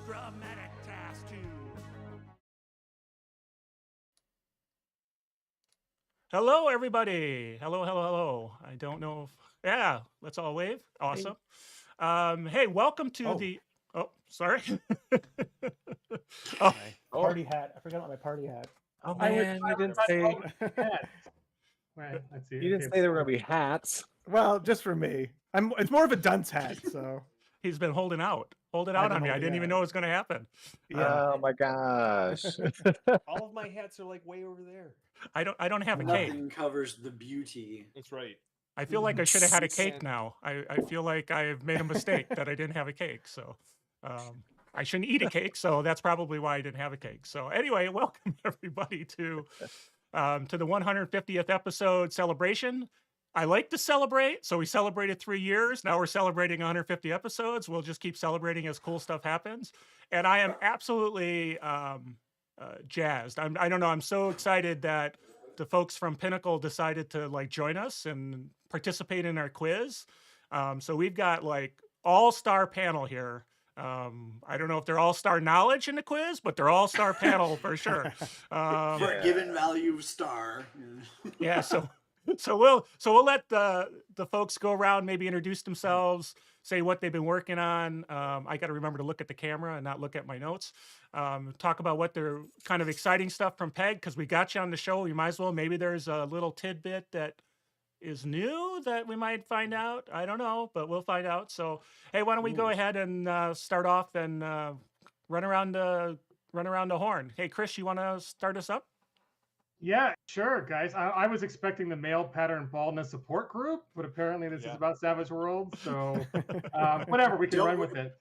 Dramatic Task 2. Hello, everybody. Hello. I don't know if... Yeah, let's all wave. Awesome. Hey, welcome to the... Oh, sorry. Oh, party hat. I forgot about my party hat. Oh, man, you didn't say... Right, let's see. You didn't say there were going to be hats. Well, just for me. It's more of a dunce hat, so... He's been holding out on me. I didn't even know it was going to happen. Yeah. Oh my gosh. All of my hats are like way over there. I don't have a cake. Nothing covers the beauty. That's right. I feel like I should have had a cake now. I feel like I've made a mistake that I didn't have a cake. So I shouldn't eat a cake. So that's probably why I didn't have a cake. So anyway, welcome everybody to the 150th episode celebration. I like to celebrate. So we celebrated 3 years. Now we're celebrating 150 episodes. We'll just keep celebrating as cool stuff happens. And I am absolutely jazzed. I don't know. I'm so excited that the folks from Pinnacle decided to like join us and participate in our quiz. So we've got like all-star panel here. I don't know if they're all-star knowledge in the quiz, but they're all-star panel for sure. For a given value star. Yeah. So we'll let the folks go around, maybe introduce themselves, say what they've been working on. I got to remember to look at the camera and not look at my notes. Talk about what their kind of exciting stuff from PEG, because we got you on the show. We might as well. Maybe there's a little tidbit that is new that we might find out. I don't know, but we'll find out. So, hey, why don't we go ahead and start off and run around the horn. Hey, Chris, you want to start us up? Yeah, sure, guys. I was expecting the male pattern baldness support group, but apparently this is about Savage Worlds. So whatever, we can run with it.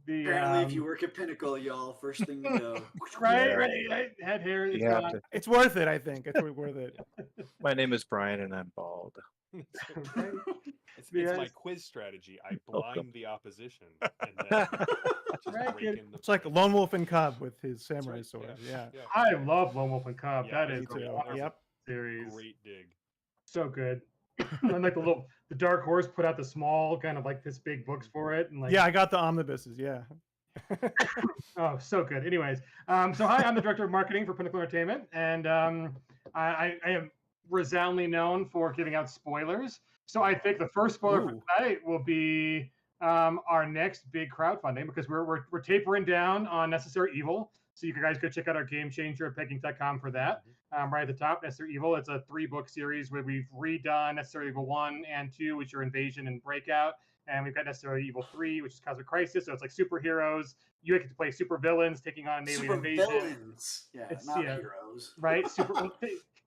Apparently, if you work at Pinnacle, y'all, first thing to go. Right. Head hair. It's worth it, I think. It's worth it. My name is Brian, and I'm bald. It's my quiz strategy. I blind the opposition. And then it's like Lone Wolf and Cub with his samurai sword. Yeah. I love Lone Wolf and Cub. Yeah, that is a wonderful series. Great dig. So good. And like the Dark Horse put out the small kind of like this big books for it, and like I got the omnibuses. Yeah. Oh, so good. Anyways, so hi, I'm the director of marketing for Pinnacle Entertainment, and I am resoundingly known for giving out spoilers. So I think the first spoiler for tonight will be our next big crowdfunding, because we're tapering down on Necessary Evil. So you guys go check out our game changer at pegging.com for that. Right at the top, Necessary Evil. It's a 3-book series where we've redone Necessary Evil 1 and 2, which are Invasion and Breakout. And we've got Necessary Evil 3, which is Cosmic Crisis. So it's like superheroes. You get to play super villains taking on an alien invasion. Villains. Yeah, it's not heroes. Right?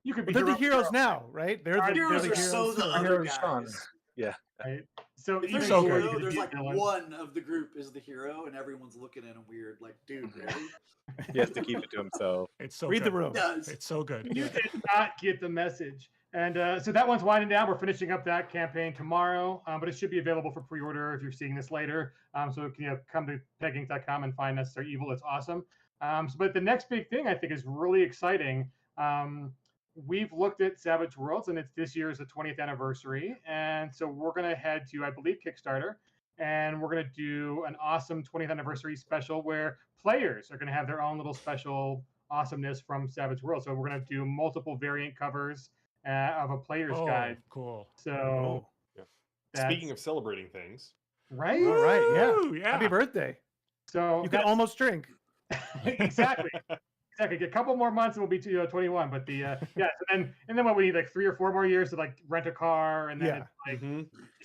You could be they're the heroes now, right? They're the heroes. Are so the other guys. Yeah. Right? So if there's a hero, there's like one of the group is the hero, and everyone's looking at him weird, like, dude, really? He has to keep it to himself. It's so read good. the room. It's so good. You did not get the message. And so that one's winding down. We're finishing up that campaign tomorrow, but it should be available for pre-order if you're seeing this later. So come to pegging.com and find Necessary Evil. It's awesome. But the next big thing I think is really exciting. We've looked at Savage Worlds, and it's this year's the 20th anniversary. And so we're going to head to, I believe, Kickstarter, and we're going to do an awesome 20th anniversary special where players are going to have their own little special awesomeness from Savage Worlds. So we're going to do multiple variant covers of a player's guide. Cool. So speaking of celebrating things. Right? All right. Yeah. Happy birthday. So you can almost drink. Exactly. A couple more months and we'll be 21. But and then what we need, like 3 or 4 more years to like rent a car, and then it's like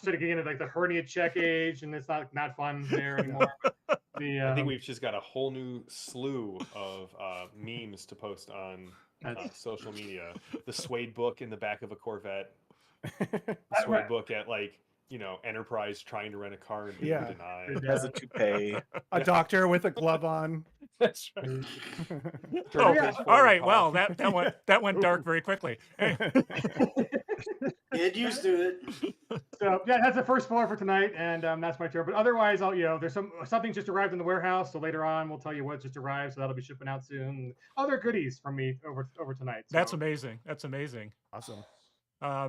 sort of getting into like the hernia check age, and it's not fun there anymore. But I think we've just got a whole new slew of memes to post on social media. The suede book in the back of a Corvette. The suede book at Enterprise trying to rent a car and being denied. It has a toupee. A doctor with a glove on. That's right. All right. Well, that went dark very quickly. Hey. Get used to it. So that's the first spoiler for tonight, and that's my turn. But otherwise, there's something just arrived in the warehouse. So later on, we'll tell you what just arrived. So that'll be shipping out soon. Other goodies from me over tonight. So. That's amazing. Awesome.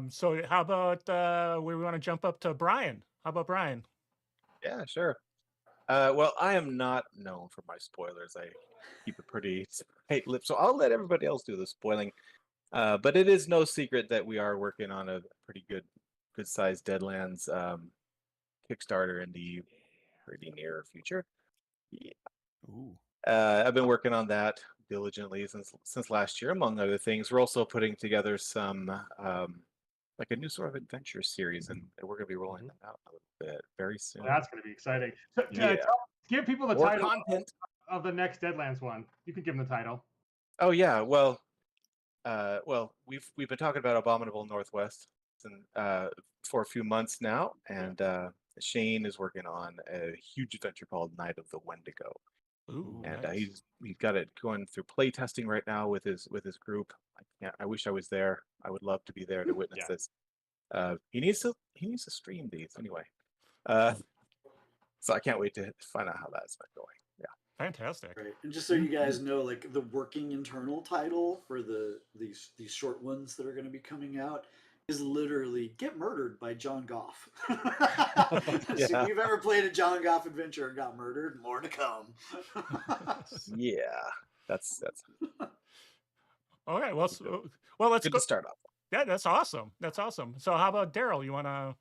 So how about we want to jump up to Brian? How about Brian? Yeah, sure. Well, I am not known for my spoilers. I keep a pretty tight lip, so I'll let everybody else do the spoiling. But it is no secret that we are working on a pretty good sized Deadlands Kickstarter in the pretty near future. Yeah. Ooh. I've been working on that diligently since last year, among other things. We're also putting together some like a new sort of adventure series, and we're going to be rolling that out a little bit very soon. That's going to be exciting. So, Yeah. give people the More title content. of the next Deadlands one. You can give them the title. Oh yeah, well, we've been talking about Abominable Northwest for a few months now, and Shane is working on a huge adventure called Night of the Wendigo. Ooh, And nice. he's got it going through play testing right now with his group. I wish I was there. I would love to be there to witness Yeah. this. He needs to stream these anyway. So I can't wait to find out how that's been going. Yeah. Fantastic. Right. And just so you guys know, like the working internal title for these short ones that are going to be coming out is literally "Get Murdered" by John Goff. So if you've ever played a John Goff adventure and got murdered, more to come. Yeah. That's Okay, well, let's good go. to start off. Yeah, that's awesome. That's awesome. So, how about Daryl? You want to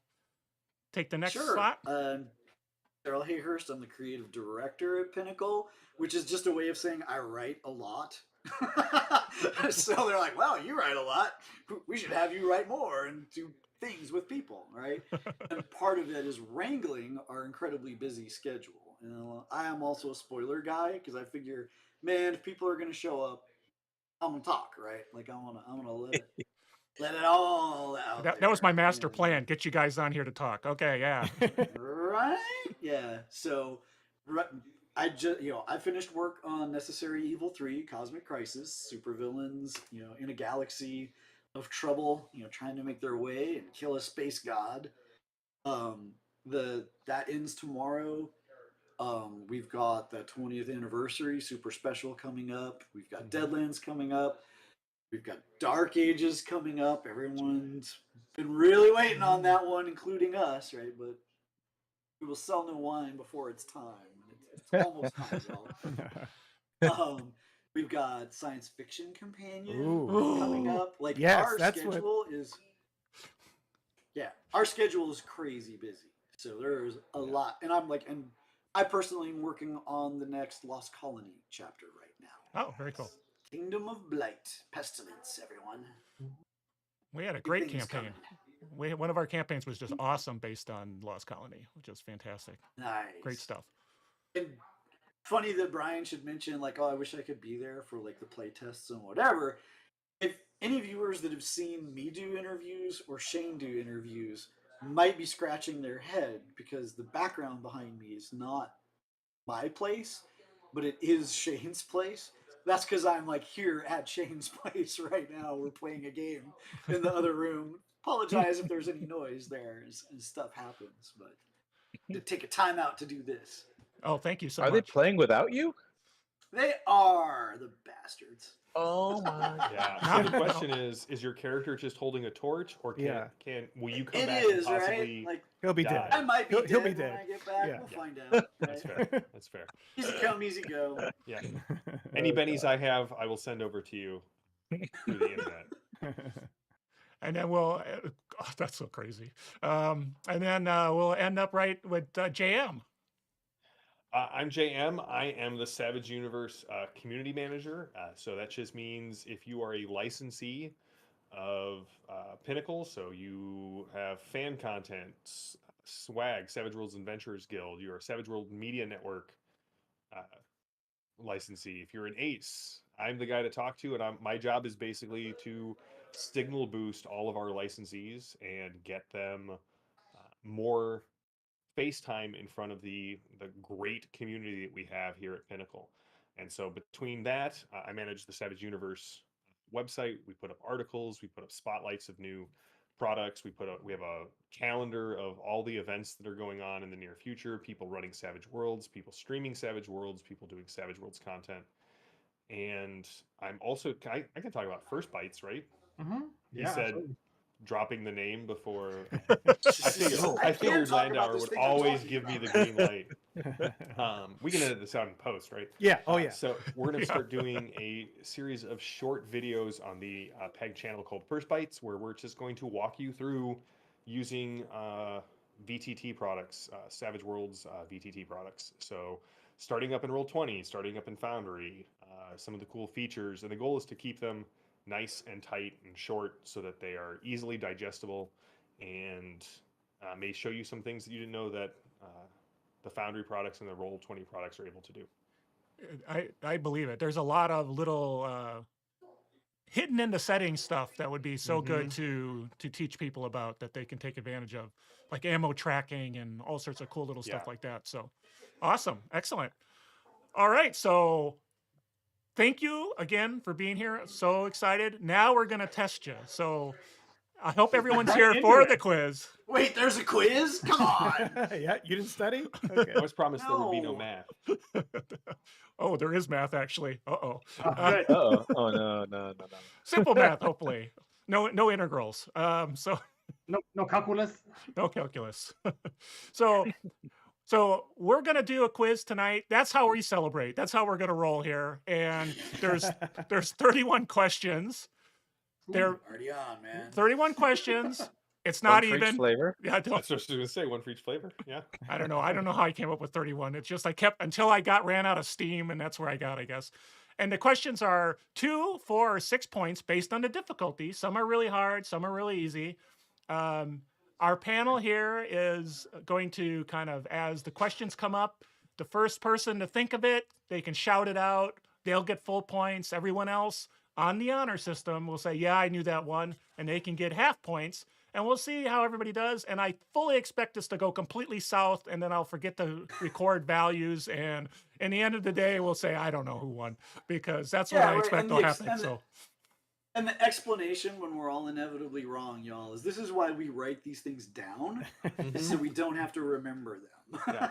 take the next Sure. slot? Daryl Hayhurst, I'm the creative director at Pinnacle, which is just a way of saying I write a lot. So they're like, wow, you write a lot. We should have you write more and do things with people, right? And part of it is wrangling our incredibly busy schedule. And I am also a spoiler guy because I figure, man, if people are going to show up, I'm going to talk, right? Like I want to let it all out. That was my there. master And, plan. Get you guys on here to talk. Okay, yeah. Right? Yeah. So I finished work on Necessary Evil 3, Cosmic Crisis, supervillains, in a galaxy of trouble, trying to make their way and kill a space god. That ends tomorrow. We've got the 20th anniversary super special coming up. We've got Deadlands coming up. We've got Dark Ages coming up. Everyone's been really waiting on that one, including us, right? But we will sell no wine before it's time. It's almost time, y'all. We've got Science Fiction Companion Ooh. coming up. Like Yes, our that's schedule is, our schedule is crazy busy. So there's a lot, and I personally am working on the next Lost Colony chapter right now. Oh, very cool. Kingdom of Blight, Pestilence, everyone. We had a Big great things campaign. coming. One of our campaigns was just awesome, based on Lost Colony, which is fantastic. Nice. Great stuff. And funny that Brian should mention, like, oh, I wish I could be there for like the play tests and whatever. If any viewers that have seen me do interviews or Shane do interviews might be scratching their head because the background behind me is not my place, but it is Shane's place. That's because I'm like here at Shane's place right now. We're playing a game in the other room. Apologize if there's any noise there and stuff happens, but to take a time out to do this. Oh, thank you so Are much. they playing without you? They are the bastards. Oh my! Yeah. So the question is your character just holding a torch, or will you come It back is, and possibly right? Like He'll be die? dead. I might be He'll dead be when dead. I get back. Yeah. We'll find out. That's Right? fair. That's fair. Easy come, easy go. Yeah. Any bennies I have, I will send over to you through the internet. And then we'll, oh, that's so crazy. And then we'll end up right with JM. I'm JM. I am the Savage Universe community manager. So that just means if you are a licensee of Pinnacle, so you have fan content, swag, Savage Worlds Adventurers Guild, you're a Savage World Media Network licensee. If you're an ace, I'm the guy to talk to, and my job is basically to signal boost all of our licensees and get them more FaceTime in front of the great community that we have here at Pinnacle. And so between that, I manage the Savage Universe website. We put up articles, we put up spotlights of new products. We have a calendar of all the events that are going on in the near future, people running Savage Worlds, people streaming Savage Worlds, people doing Savage Worlds content. And I'm also, I can talk about First Bites, right? Mm-hmm. He said, absolutely. dropping the name before. I I figured Landauer would always give me the green light. We can edit this out in post, right? Yeah. Oh yeah. So we're going to Yeah. start doing a series of short videos on the PEG channel called First Bites, where we're just going to walk you through using VTT products, Savage Worlds VTT products. So starting up in Roll20, starting up in Foundry, some of the cool features, and the goal is to keep them nice and tight and short so that they are easily digestible and may show you some things that you didn't know that the Foundry products and the Roll20 products are able to do. I believe it. There's a lot of little hidden in the settings stuff that would be so good to teach people about that they can take advantage of, like ammo tracking and all sorts of cool little stuff Yeah. like that. So awesome. Excellent. All right. So thank you again for being here. So excited. Now we're going to test you. So I hope everyone's Right here into for it. the quiz. Wait, there's a quiz? Come on. Yeah. You didn't study? Okay. I was promised there would be no No. math. Oh, there is math actually. Uh-oh. Oh, good. Uh-oh. Oh, no. Simple math, hopefully. No integrals. So No calculus. no calculus. So we're gonna do a quiz tonight. That's how we celebrate. That's how we're gonna roll here. And there's 31 questions. There Already on, man. 31 questions. It's One not for each even. flavor. Yeah, I don't, That's what I was going to say. One for each flavor. Yeah. I don't know. I don't know how I came up with 31. It's just I kept until I ran out of steam, and that's where I got, I guess. And the questions are 2, 4, or 6 points based on the difficulty. Some are really hard, some are really easy. Our panel here is going to kind of, as the questions come up, the first person to think of it, they can shout it out. They'll get full points. Everyone else on the honor system will say, yeah, I knew that one, and they can get half points. And we'll see how everybody does. And I fully expect this to go completely south, and then I'll forget to record values. And in the end of the day, we'll say, I don't know who won, because that's what I expect will happen. So And the explanation when we're all inevitably wrong, y'all, is this is why we write these things down, is so we don't have to remember them. Yeah.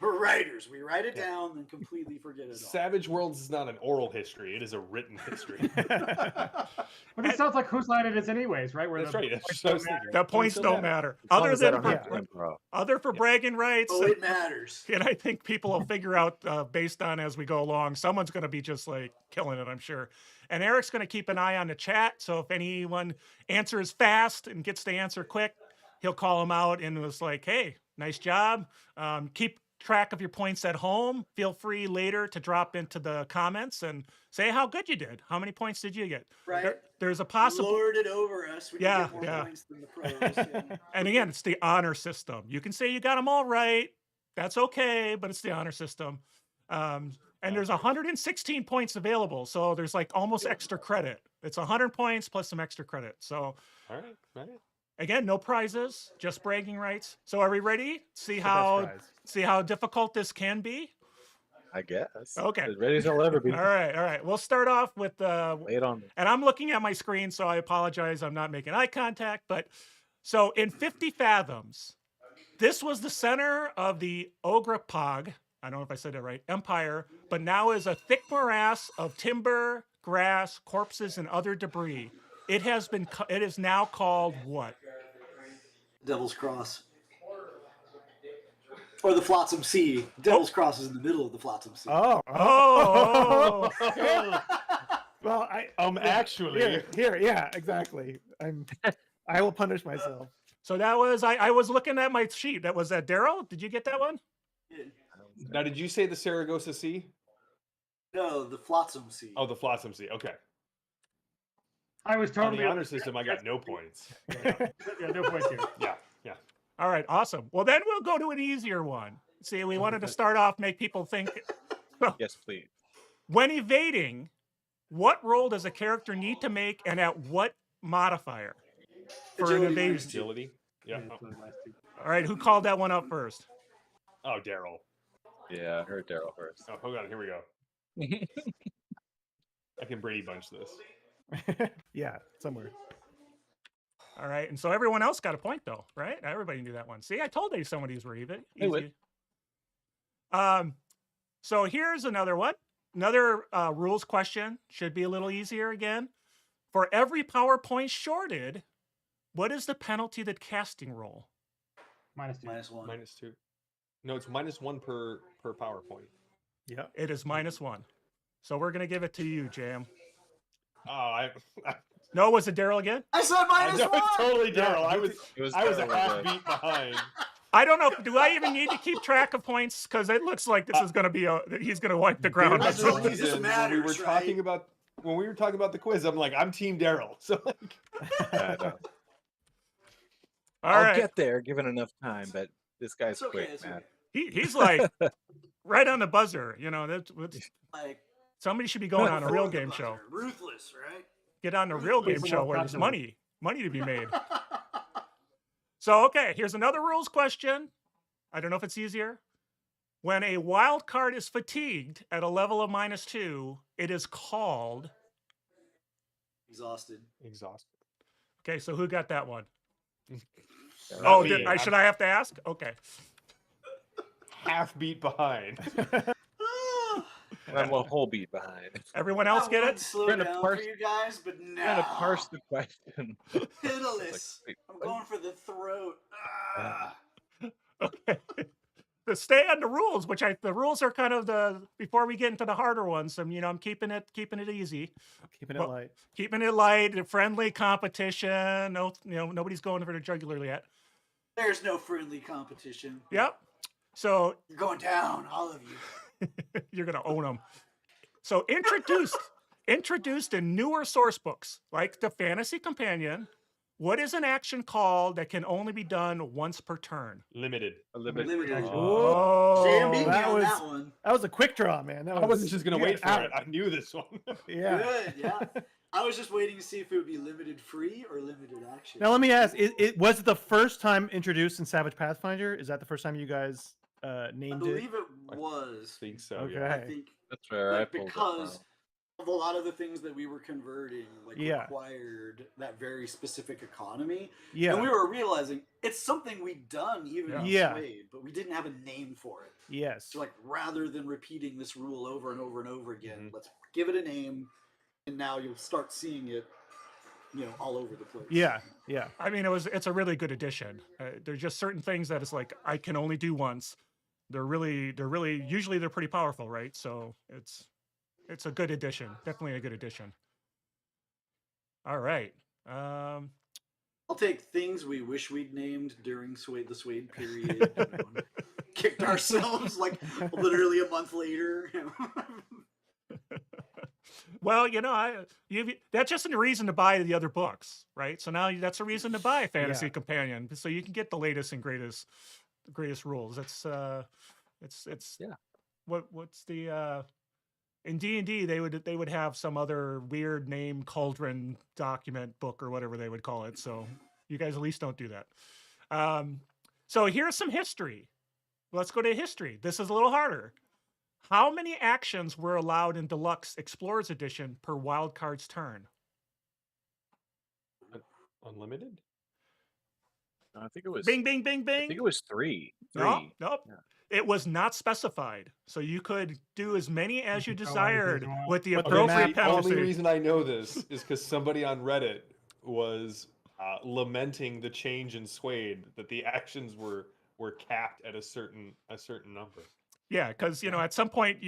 We're writers. We write it down, then completely forget it all. Savage Worlds is not an oral history. It is a written history. But it sounds like whose line it is, anyways, right? Where That's the right. That's points what I don't was matter. thinking. the points still don't matter. matter. As long Other as I than don't have for, improv. other for bragging rights. Oh, it matters. And I think people will figure out based on as we go along. Someone's going to be just like killing it, I'm sure. And Eric's going to keep an eye on the chat. So if anyone answers fast and gets the answer quick, he'll call them out and was like, hey, nice job. Keep track of your points at home. Feel free later to drop into the comments and say how good you did. How many points did you get? Right. There's a possible. Lord it over us. We Yeah, get more yeah. points than the pros. Yeah. And again, it's the honor system. You can say you got them all right. That's okay, but it's the honor system. And there's 116 points available. So there's like almost extra credit. It's 100 points plus some extra credit. So All right. again, no prizes, just bragging rights. So are we ready? See The best how prize. difficult this can be? I guess. Okay. As ready as I'll ever be. All right. We'll start off with Lay it on me. and I'm looking at my screen, so I apologize. I'm not making eye contact. But so in 50 fathoms, this was the center of the Ograpog, I don't know if I said that right, empire, but now is a thick morass of timber, grass, corpses, and other debris. It is now called what? Devil's Cross. Or the Flotsam Sea. Devil's Cross is in the middle of the Flotsam Sea. Oh. Well, Actually. here, yeah, exactly. I will punish myself. So that was, I was looking at my sheet. That was that Daryl? Did you get that one? Now, did you say the Saragossa Sea? No, the Flotsam Sea. Oh, the Flotsam Sea. Okay. I was On totally the honor system, I got no points. Yeah, no points here. Yeah. All right, awesome. Well, then we'll go to an easier one. See, we wanted to start off, make people think. Yes, please. When evading, what roll does a character need to make and at what modifier for an Agility evasion? minus 2. Agility. Yeah. Yeah, it's the last two. All right, who called that one up first? Oh, Daryl. Yeah, I heard Daryl first. Oh, hold on. Here we go. I can Brady Bunch this. Yeah, somewhere. All right, and so everyone else got a point though, right? Everybody knew that one. See, I told you some of these were even. They would. Easy. So here's another one. Another rules question. Should be a little easier again. For every PowerPoint shorted, what is the penalty to casting roll? -2. -1. -2. No, it's -1 per PowerPoint. Yeah. It is -1. So we're gonna give it to you, Jam. Oh, I No, was it Daryl again? I said I minus know one. it's totally Yeah, Daryl. I me was too. It was I was a Daryl, half but- beat behind. I don't know. Do I even need to keep track of points? Because it looks like this is going to be he's going to wipe the ground. There That's was all a it reason just when we were matters, talking right? about the quiz. I'm like, I'm Team Daryl. So like, I know. All I'll right. get there given enough time, but this guy's It's okay. quick, It's man. okay. He's like right on the buzzer. You know, that's Like somebody should be going on a real before the game buzzer. show. Ruthless, right? Get on a real Wait, game someone show where else there's got to money to be made. So, okay, here's another rules question. I don't know if it's easier. When a wild card is fatigued at a level of -2, it is called. Exhausted. exhausted. Okay, so who got that one? That Oh, was me. me. should I have to ask? Okay. Half beat behind. I'm a whole beat behind. Everyone else get it? Slow Trying to down parse- for you guys, but I'm no. trying to parse the question. Pitiless. Like, wait, I'm what? going for the throat. Ah. Okay. To stay on the rules, the rules are kind of before we get into the harder ones. I'm keeping it easy, Keeping it Well, light. keeping it light, friendly competition. No, nobody's going for the jugular yet. There's no friendly competition. Yep. So You're going down, all of you. you're gonna own them. So introduced in newer source books like the Fantasy Companion. What is an action called that can only be done once per turn? Limited. A limit. Limited. Oh, Jam beat me that on was that one. that was a quick draw, man. That I was, wasn't just gonna you wait got for it. I knew this one. Yeah. Good, yeah. I was just waiting to see if it would be limited free or limited action. Now let me ask: was it the first time introduced in Savage Pathfinder? Is that the first time you guys I named it? believe it was. I think so. Okay. Yeah. I think That's where I like, pulled it because from. of a lot of the things that we were converting Yeah. required that very specific economy. Yeah. And we were realizing it's something we'd done even in Yeah. Suede, but we didn't have a name for it. Yes. So like rather than repeating this rule over and over and over again, Mhm. let's give it a name, and now you'll start seeing it, all over the place. Yeah. Yeah. I mean, it's a really good addition. There's just certain things that it's like I can only do once. They're really usually they're pretty powerful, right? So it's a good addition. Definitely a good addition. All right. I'll take things we wish we'd named during the Suede period. And kicked ourselves like literally a month later. Well, that's just a reason to buy the other books, right? So now that's a reason to buy Fantasy Yeah. Companion, so you can get the latest and greatest rules. It's Yeah. What's the in D&D they would have some other weird name cauldron document book or whatever they would call it. So you guys at least don't do that. So here's some history. Let's go to history. This is a little harder. How many actions were allowed in Deluxe Explorers Edition per wildcard's turn? Unlimited. I think it was. Bing, bing, bing, I bing. think it was three. No, nope. Yeah. It was not specified. So you could do as many as you could go on as desired you want. with the But the appropriate map- The only penalty. reason I know this is because somebody on Reddit was lamenting the change in Suede that the actions were capped at a certain number. Yeah, because at some point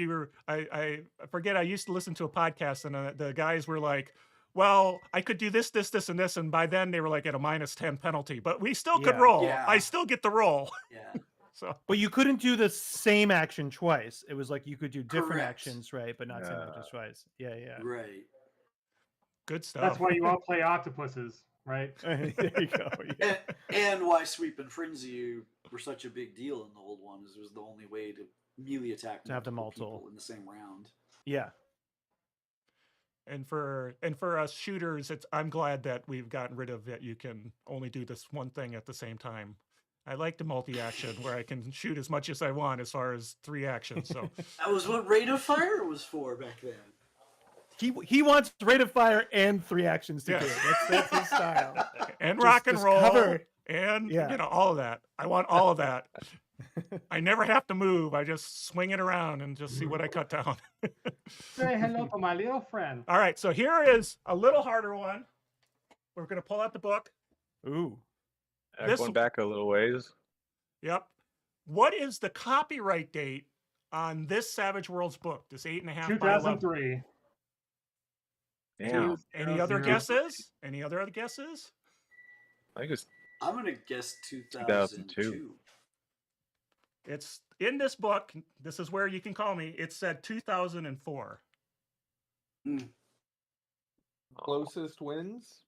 I forget. I used to listen to a podcast, and the guys were like, "Well, I could do this, this, this, and this," and by then they were like at a -10 penalty, but we still could Yeah. roll. Yeah. I still get the roll. Yeah. So But you couldn't do the same action twice. It was like you could do different Correct. actions, right? But not same Yeah. actions twice. Yeah. Yeah. Right. good stuff. That's why you all play octopuses, right? there you go. Yeah. And why Sweep and Frenzy were such a big deal in the old one is it was the only way to melee attack To have the multiple multiple. people in the same round. Yeah. And for us shooters, I'm glad that we've gotten rid of that. You can only do this one thing at the same time. I like the multi-action where I can shoot as much as I want as far as 3 actions. So That was what Rate of Fire was for back then. He wants rate of fire and 3 actions to Yeah. do it. That's his style. and Just- rock and just roll cover. and Yeah. all of that. I want all of that. I never have to move. I just swing it around and just see what I cut down. Say hello to my little friend. All right, so here is a little harder one. We're going to pull out the book. Ooh. This- Going back a little ways. Yep. What is the copyright date on this Savage Worlds book? This 8.5 by 11. 2003. Damn. Any other 2003. guesses? Any other guesses? I think it's I'm gonna guess 2002. 2002. It's in this book. This is where you can call me. It said 2004. Closest wins.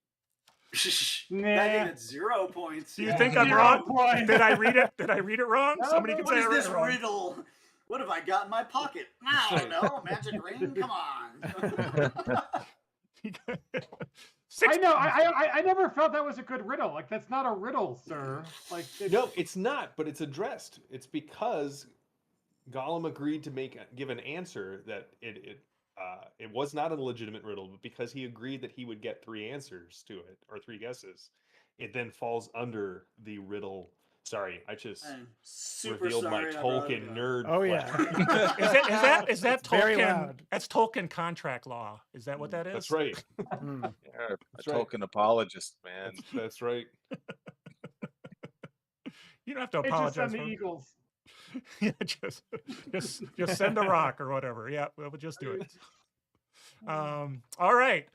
Nah. Back at 0 points. Do you Yeah. think I'm 0 wrong? points. Did I read it? Did I read it wrong? No, Somebody can What say is I read this it wrong. riddle? What have I got in my pocket? I don't know. Magic ring? Come on. I know. I never felt that was a good riddle. Like that's not a riddle, sir. Like No, it's not, but it's addressed. It's because Gollum agreed to give an answer that it was not a legitimate riddle, but because he agreed that he would get 3 answers to it or 3 guesses, it then falls under the riddle. Sorry, I just I'm super revealed my sorry I brought it Tolkien up. nerd. Oh, yeah. flag. Is that It's very Tolkien? loud. That's Tolkien contract law. Is that what that is? That's right. Hmm. Yeah, a That's right. Tolkien apologist, man. That's right. You don't have to It's just on apologize. the for Eagles. Yeah, just send a rock or whatever. Yeah, we'll just do it. All right.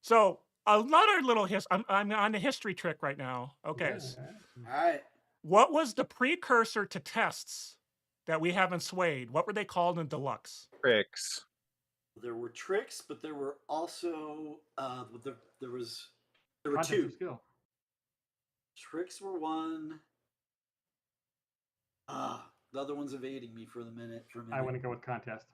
So another little I'm on the history trick right now. Okay. Yeah. All right. What was the precursor to tests that we haven't swayed? What were they called in Deluxe? Tricks. There were tricks, but there were also there were Contest two. of skill. Tricks were one. The other one's evading me for a minute. I want to go with contest.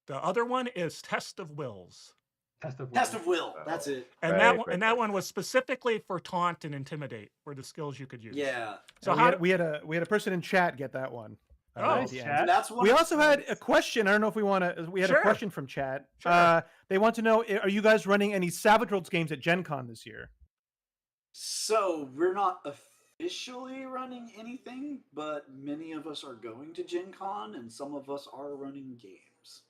The other one is Test of Wills. Test of will. Test of will. That's it. And Right, that one was specifically for taunt and intimidate, were the skills you could use. Yeah. So And how we had a person in chat get that one. Oh, at the end. chat. That's one. We of also the had things. a question. I don't know if we want to. We had Sure. a question from chat. Sure. They want to know: are you guys running any Savage Worlds games at Gen Con this year? So we're not officially running anything, but many of us are going to Gen Con, and some of us are running games.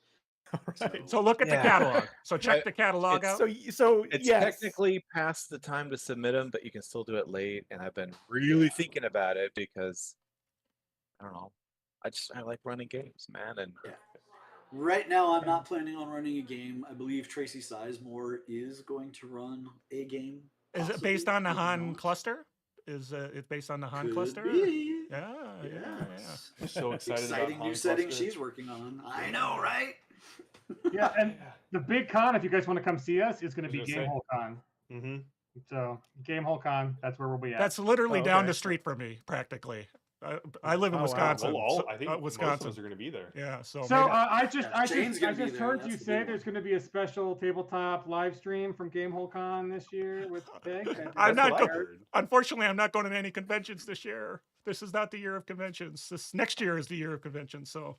Right. So look at the Yeah. catalog. So check I- the catalog it's out. So It's yes. technically past the time to submit them, but you can still do it late. And I've been really thinking about it because I don't know. I like running games, man. And Right now, I'm not planning on running a game. I believe Tracy Sizemore is going to run a game. Is it possibly, based on the maybe Han not. cluster? Is it based on the Han Could cluster? be. Yeah. Yes. I'm so excited about Exciting new Han setting Cluster. she's working on. I know, right? Yeah, and the big con, if you guys want to come see us, is going to I be was gonna say. Gamehole Con. Mm-hmm. So Gamehole Con, that's where we'll be at. That's literally Oh, down okay. the street from me, practically. I live in Oh, wow. Wisconsin. Well, so- I think most of Wisconsin. us are going to be there. Yeah. So, So maybe- I just Shane's gonna be there, heard that's you the say big there's going to be a special tabletop live stream from Gamehole Con this year with Peg. I'm That's not what I go- heard. Unfortunately, I'm not going to any conventions this year. This is not the year of conventions. This next year is the year of conventions. So,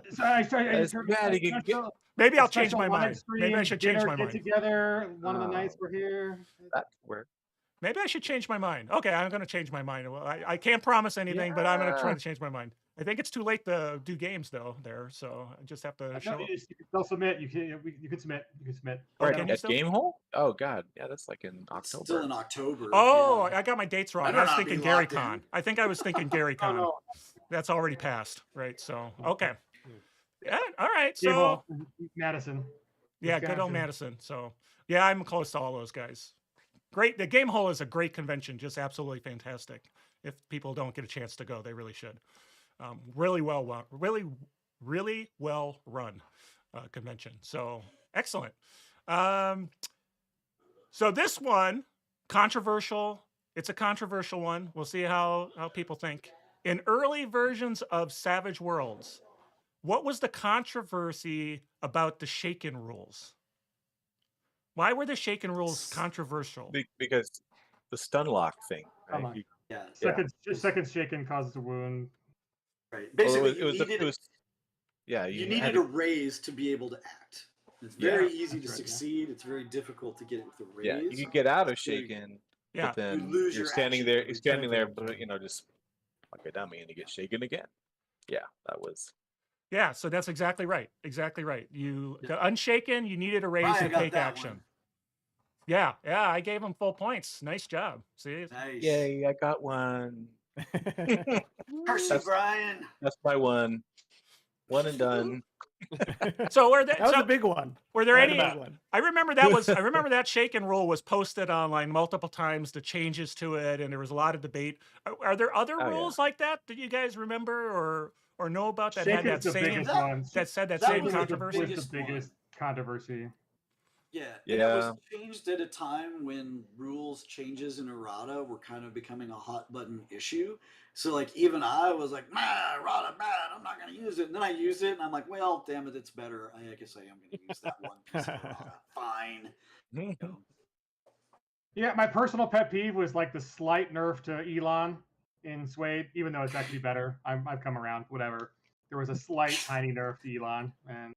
It's bad, you can get- maybe I'll change my mind. Maybe I should change my Get mind. together one of the nights Oh. we're here. that work. Maybe I should change my mind. Okay, I'm going to change my mind. Well, I can't promise anything, but I'm going to try Yeah. to change my mind. I think it's too late to do games though there, so I just have to show No, up. you can still submit. You can submit. You can submit. Oh, Right, can you at still? Gamehole? Oh god, yeah, that's like in October. Still in October. Oh, yeah. I got my dates wrong. Better I was not be thinking Gary locked in. Con. I think I was thinking Gary Oh, Con. no. That's already passed, right? So okay. Yeah, all right. Gamehole, So Madison. yeah, good old Wisconsin. Madison. So yeah, I'm close to all those guys. Great. The Game Hole is a great convention, just absolutely fantastic. If people don't get a chance to go, they really should. Really well run convention. So excellent. So this one, controversial. It's a controversial one. We'll see how people think. In early versions of Savage Worlds, what was the controversy about the Shaken rules? Why were the Shaken rules controversial? Because the stun lock thing. Come Right? on. You- Yeah. Second shaken causes a wound. Right. well, Basically, it was, you needed, yeah, you had needed to- a raise to be able to act. It's Yeah, very easy to that's right, yeah. succeed. It's very difficult to get it with a raise. yeah, you can get out of So you- shaken, Yeah. but then lose you're your standing action there. every You're standing there, time. but just like a dummy, and you get shaken again. Yeah, that was. Yeah, so that's exactly right. Exactly right. You Yeah. got unshaken, you needed a raise Ryan to got take that action. one. Yeah, I gave him full points. Nice job. See, Nice. Yay, I got one. Percy That's- Brian. That's my one. One and done. so were there, That was so a big one. were there That was any? a big one. I remember that shaken rule was posted online multiple times, the changes to it, and there was a lot of debate. Are there other Oh, yeah. rules like that you guys remember or know about that had Shaken's that the same biggest one. that said that That same was like the controversy? Was biggest the biggest controversy. Yeah, and it was Yeah. changed at a time when rules changes in errata were kind of becoming a hot button issue. So like even I was like, man, errata bad, I'm not gonna use it. And then I used it and I'm like, well, damn it, it's better. I guess I am gonna use that one piece of errata. Fine. You know. Yeah, my personal pet peeve was like the slight nerf to Elon in Suede, even though it's actually better. I've come around. Whatever. There was a slight tiny nerf to Elon, and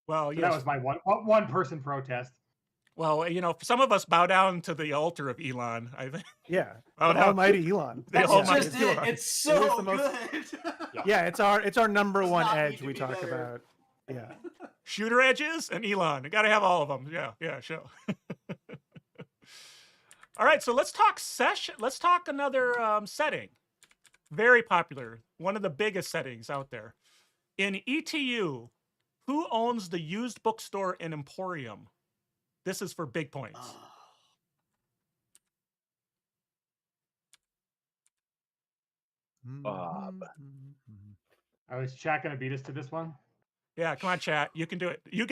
Well, so yes. that was my one person protest. Well, some of us bow down to the altar of Elon. I think. Yeah. Oh, The no. almighty Elon. The That's almighty just it. Elon. It's so the most- good. Yeah, it's our number Does one not need edge to we be talk better. about. Yeah. Shooter edges and Elon. You got to have all of them. Yeah, sure. All right, so let's talk session. Let's talk another setting. Very popular. One of the biggest settings out there. In ETU, who owns the used bookstore and Emporium? This is for big points. Bob. I was chat gonna beat us to this one. Yeah, come on, chat. You can do it. You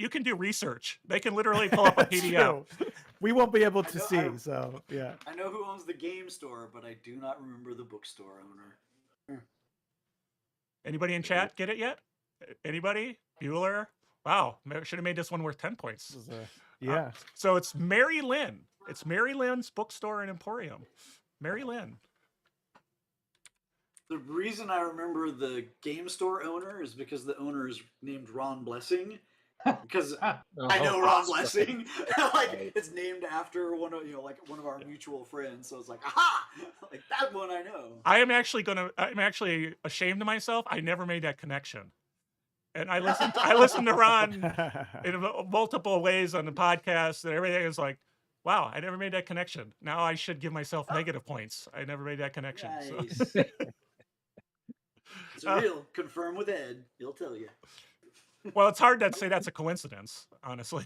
can do research. They can literally pull up a That's PDF. true. We won't be able to know- see, I- so yeah. I know who owns the game store, but I do not remember the bookstore owner. Anybody in chat get it yet? Anybody? Bueller? Wow, should have made this one worth 10 points. This is yeah. So it's Mary Lynn. It's Mary Lynn's bookstore and Emporium. Mary Lynn. The reason I remember the game store owner is because the owner is named Ron Blessing. Because I know Ron Blessing. Like it's named after one of one of our mutual friends. So it's like, aha! Like that one I know. I'm actually ashamed of myself. I never made that connection. And I listened to Ron in multiple ways on the podcast and everything. Is like, wow, I never made that connection. Now I should give myself negative points. I never made that connection. Nice. So. It's real. Confirm with Ed. He'll tell you. Well, it's hard to say that's a coincidence, honestly.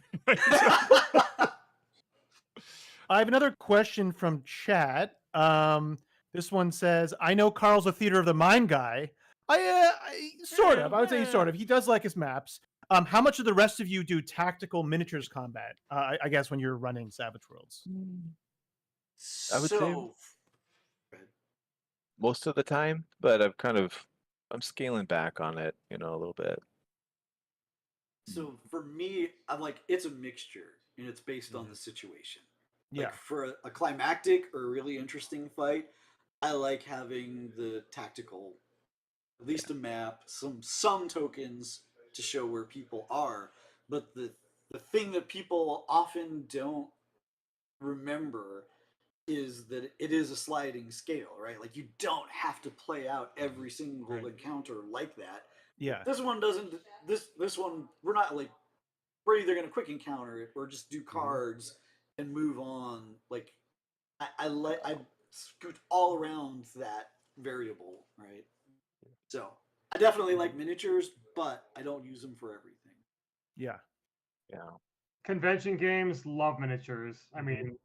I have another question from chat. This one says, "I know Carl's a theater of the mind guy. I sort of. I would say sort of. He does like his maps. How much of the rest of you do tactical miniatures combat? I guess when you're running Savage Worlds. I would say most of the time, but I'm scaling back on it, a little bit. So for me, I'm like, it's a mixture, and it's based on the situation. Like Yeah. for a climactic or a really interesting fight, I like having the tactical, at least a map, some tokens to show where people are. But the thing that people often don't remember is that it is a sliding scale, right? Like you don't have to play out every single encounter like that. Yeah. This one doesn't. This one we're not like we're either gonna quick encounter it or just do cards and move on. Like I scoot all around that variable, right? So I definitely like miniatures, but I don't use them for everything. Yeah. Yeah. Convention games love miniatures. I mean,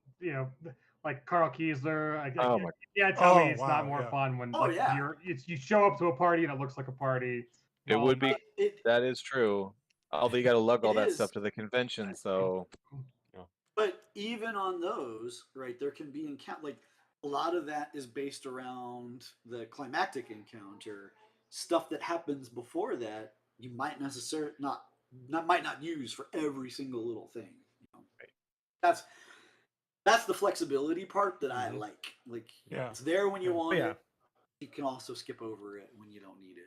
like Carl Kiesler. Oh my- Tell me Oh, it's wow, not more yeah. fun when Oh, yeah. you show up to a party and it looks like a party. It would be. It, That is true. Although you got to lug all It that is. stuff to the convention, so But even on those, right, there can be like a lot of that is based around the climactic encounter. Stuff that happens before that, you might necessarily might not use for every single little thing. That's the flexibility part that I like. Like Yeah. it's there when you want Yeah. it. You can also skip over it when you don't need it.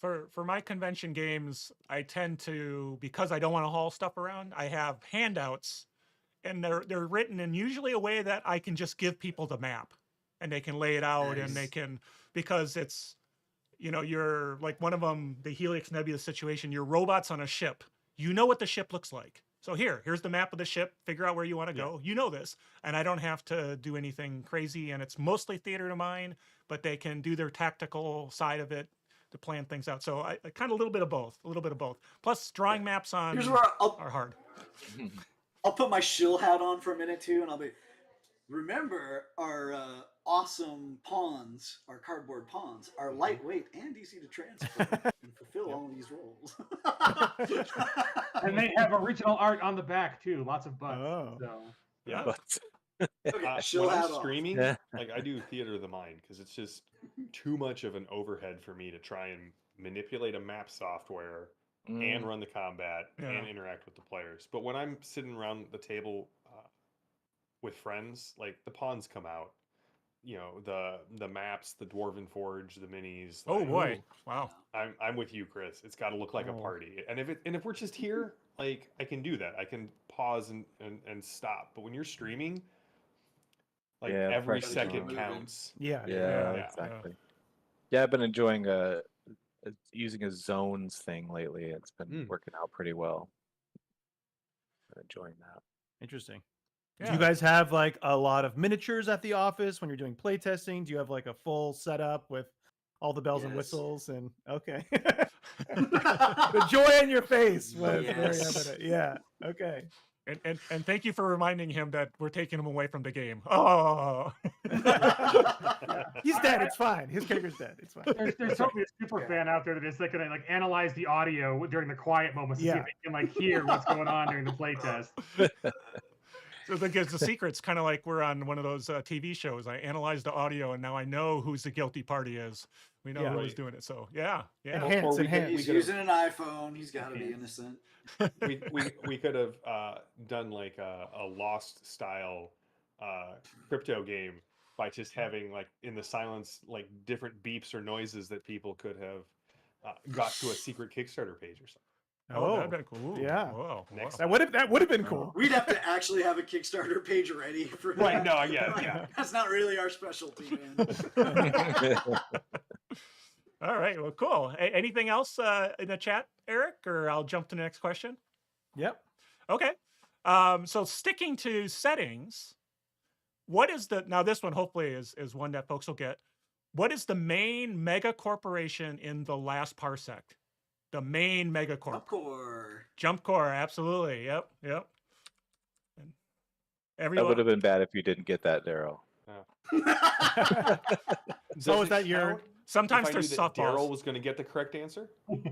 For my convention games, I tend to, because I don't want to haul stuff around, I have handouts, and they're written in usually a way that I can just give people the map, and they can lay it out, and they Nice. can, because it's, you're like one of them, the Helix Nebula situation. You're robots on a ship. You know what the ship looks like. So here's the map of the ship. Figure out where you want to go. You know this, and I don't have to do anything crazy. And it's mostly theater to mine, but they can do their tactical side of it to plan things out. So I kind of a little bit of both. Plus, drawing maps on Here's where are hard. I'll put my shill hat on for a minute too, and I'll be. Remember, our awesome pawns, our cardboard pawns, are lightweight and easy to transport and fulfill all these roles. And they have original art on the back too. Lots of butts. Oh. So. Yeah. But Okay, shill when I'm hat on. streaming, Yeah. like I do theater of the mind because it's just too much of an overhead for me to try and manipulate a map software and run the combat and interact with the players. But when I'm sitting around the table with friends, like the pawns come out, you know, the maps, the Dwarven Forge, the minis. Oh like, boy! Wow. I'm with you, Chris. It's got to look like a Oh. party. And if we're just here, like I can do that. I can pause and stop. But when you're streaming, like Yeah, every pressure second on. counts. Yeah. yeah, Yeah. exactly. Yeah, I've been enjoying using a zones thing lately. It's been working out pretty well. Been enjoying that. Interesting. Yeah. Do you guys have like a lot of miniatures at the office when you're doing playtesting? Do you have like a full setup with all the bells and Yes. whistles? And okay, the joy in your face was very Yes. evident. Yeah. Okay. And thank you for reminding him that we're taking him away from the game. Oh. He's dead. It's fine. His character's dead. It's fine. There's probably a super fan out there that is like gonna like analyze the audio during the quiet moments to see if they can like hear what's going on during the playtest. So the secret's kind of like we're on one of those TV shows. I analyze the audio, and now I know whose the guilty party is. We know who's doing it. So yeah. Enhance. He's using an iPhone. He's got to be innocent. we could have done like a Lost style crypto game by just having like in the silence like different beeps or noises that people could have got to a secret Kickstarter page or something. Oh, that'd been cool. Yeah. Whoa. Next That would have been cool. We'd have to actually have a Kickstarter page ready for that. Right, no, yeah, Like, yeah. That's not really our specialty, man. All right. Well, cool. Anything else in the chat, Eric, or I'll jump to the next question? Yep. Okay. So sticking to settings, what is now this one hopefully is one that folks will get. What is the main mega corporation in the last parsec? The main megacorp. Jump Core, absolutely. Yep. And That would have been bad if you didn't get that, Daryl. So is that your? Sometimes if I knew there's that softballs. Daryl was going to get the correct answer?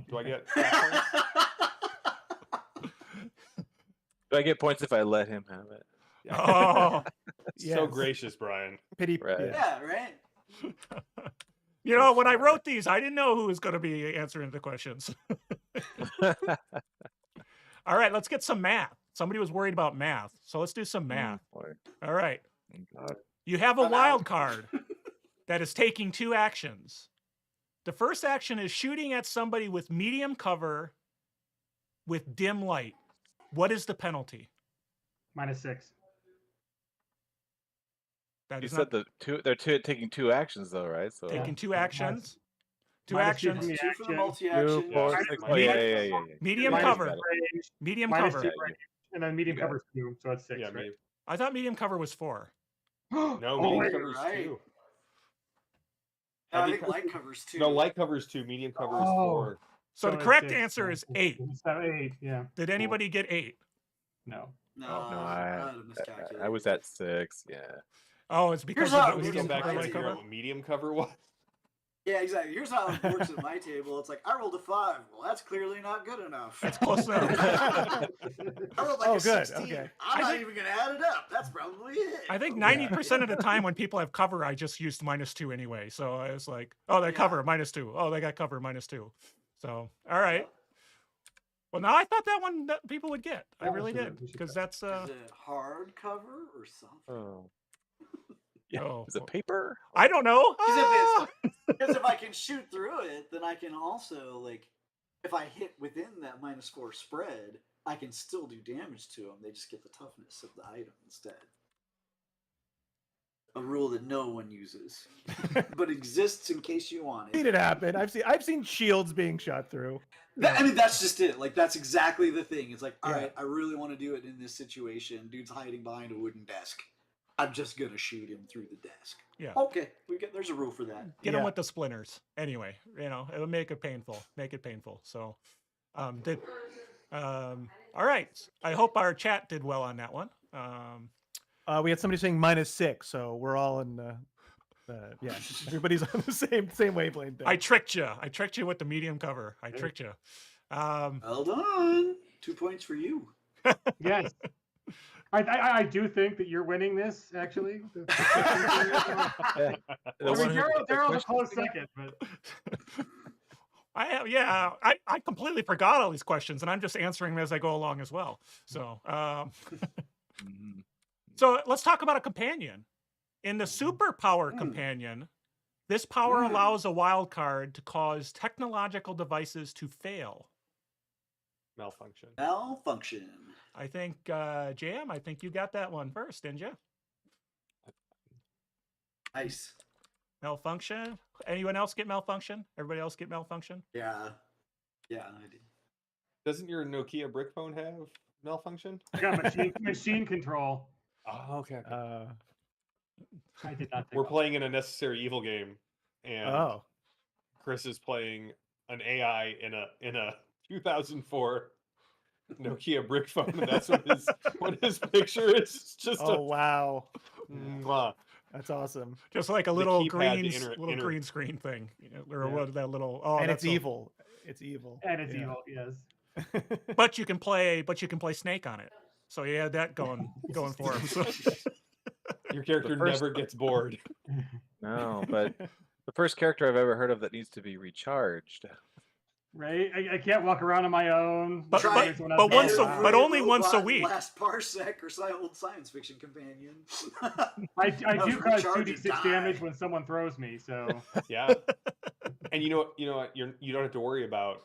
Do I get? Do I get points if I let him have it? Oh, So gracious, Brian. Pity. Right. Yeah, right. you know, when I wrote these, I didn't know who was going to be answering the questions. All right, let's get some math. Somebody was worried about math, so let's do some math. All right. You have a wild card that is taking 2 actions. The first action is shooting at somebody with medium cover with dim light. What is the penalty? -6. That You is said not they're taking 2 actions though, right? So taking 2 actions. 2 -2 actions. from the 2 for the action. multi-action. 2, 4, 6. Oh, yeah. Medium Minus cover. got it. range, Medium -2 cover. Yeah, range, and then medium You got cover 2, so it's 6, Yeah, right? maybe. I thought medium cover was 4. No, Oh, medium wait, covers right. 2. I Heavy think co- light covers 2. No, light covers 2, medium cover is Oh. 4. So the it's correct 6, answer yeah. is 8. So 8, yeah. Did anybody get 8? No. No, No, I had I miscalculated. was at 6. Yeah. Oh, it's because Here's how of it the works medium Go back in cover, and my light figure cover? out what medium cover was. Yeah, exactly. Here's how it works at my table. It's like, I rolled a 5. Well, that's clearly not good enough. That's close enough. I rolled like Oh, a good, 16. okay. I'm not even going to add it up. That's probably it. I think 90% of the time when people have cover, I just used -2 anyway. So I was like, oh, they cover -2. Oh, they got cover -2. So, all right. Well, now I thought that one that people would get. I Yeah, really we should- did. we should Because try. that's, Is it hard cover or soft? Oh. Yeah. oh, Is it paper? I don't know. Ah! Because if I can shoot through it, then I can also, like, if I hit within that -4 spread, I can still do damage to them. They just get the toughness of the item instead. a rule that no one uses, but exists in case you want Seen it. it happen. I've seen shields being shot through. I mean, that's just it. Like, that's exactly the thing. It's like, all Yeah. right, I really want to do it in this situation. Dude's hiding behind a wooden desk. I'm just gonna shoot him through the desk. Yeah. Okay, there's a rule for that. Get them Yeah. with the splinters. Anyway, it would make it painful. Make it painful. So, all right. I hope our chat did well on that one. We had somebody saying -6, so we're all in. Yeah, everybody's on the same wavelength. There. I tricked you. I tricked you with the medium cover. I tricked you. Well done. 2 points for you. Yes. I do think that you're winning this, actually. Yeah. I mean, Daryl's a close second, but I completely forgot all these questions, and I'm just answering them as I go along as well. So, Mhm. so let's talk about a companion. In the superpower companion, this power allows a wild card to cause technological devices to fail. Malfunction. Malfunction. I think, Jam, I think you got that one first, didn't you? Nice. Malfunction. Anyone else get malfunction? Everybody else get malfunction? Yeah. Yeah, I did. Doesn't your Nokia brick phone have malfunction? I got machine control. Oh, okay. I did not think We're of playing in a necessary evil game, and Oh, Chris is playing an AI in a 2004 Nokia brick phone, and that's what his picture is. It's just oh wow, mwah. that's awesome. Just like a The little keypad, green, the little inner- green screen thing, or Yeah. what that little. Oh, And that's it's so- evil. It's evil. and it's Yeah. evil, yes. But you can play Snake on it. So he had that going for him. So. Your character first- never gets bored. No, but the first character I've ever heard of that needs to be recharged. Right? I can't walk around on my own. But- Try There's someone but else once there. a- but only once a Robot week. Last parsec or old science fiction companion. I do Recharge cause or 2d6 die. damage when someone throws me, so Yeah. And you know what? You don't have to worry about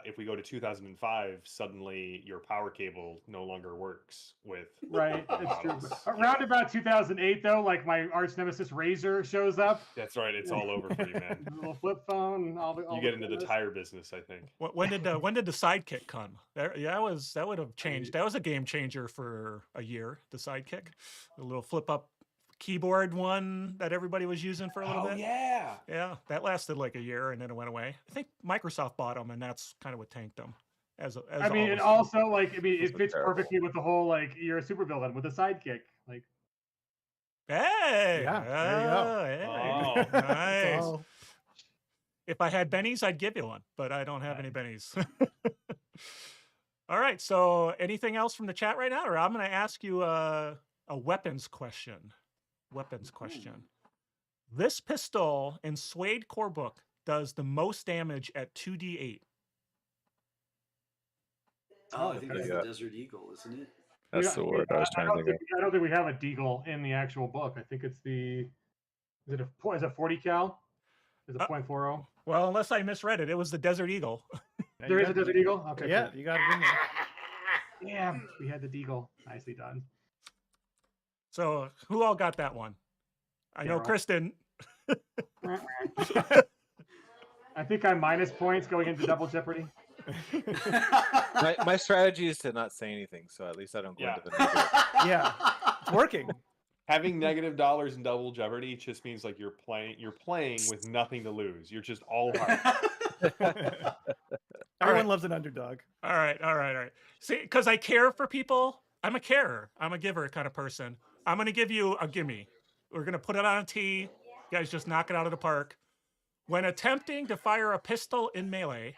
if we go to 2005, suddenly your power cable no longer works with. right, it's true. models. Around about 2008, though, like my arch nemesis Razor shows up, That's right. It's all over for you, man. the little flip phone, and all the. You get into the tire business, I think. When did the sidekick come? That would have changed. That was a game changer for a year. The sidekick, the little flip up keyboard one that everybody was using for a little bit. yeah. Yeah, that lasted like a year and then it went away. I think Microsoft bought them, and that's kind of what tanked them. I mean, and always. also like it Those were fits terrible. perfectly with the whole like you're a supervillain with a sidekick. Like Hey, Yeah, there you go. Hey, Oh. nice. Oh, If I had bennies, I'd give you one, but I don't have any bennies. All right. So, anything else from the chat right now, or I'm going to ask you a weapons question. This pistol in Suede Core Book does the most damage at 2d8. Oh, I think that's Yeah. the Desert Eagle, isn't it? That's the word I was trying to think of. I don't think we have a deagle in the actual book. I think it's the. Is it 40 cal? Is it .40? Well, unless I misread it, it was the Desert Eagle. yeah, There you is a got- Desert Eagle. Okay. Yeah, cool. you got it in there. Yeah, we had the deagle. Nicely done. So, who all got that one? I know Daryl. Chris didn't. I think I'm minus points going into double jeopardy. My strategy is to not say anything, so at least I don't go Yeah. into the negative. Yeah, it's working. Having $- in Double Jeopardy just means like you're playing with nothing to lose. You're just all heart. Everyone loves an underdog. All right. See, because I care for people. I'm a carer. I'm a giver kind of person. I'm going to give you a gimme. We're going to put it on a tee. You guys just knock it out of the park. When attempting to fire a pistol in melee,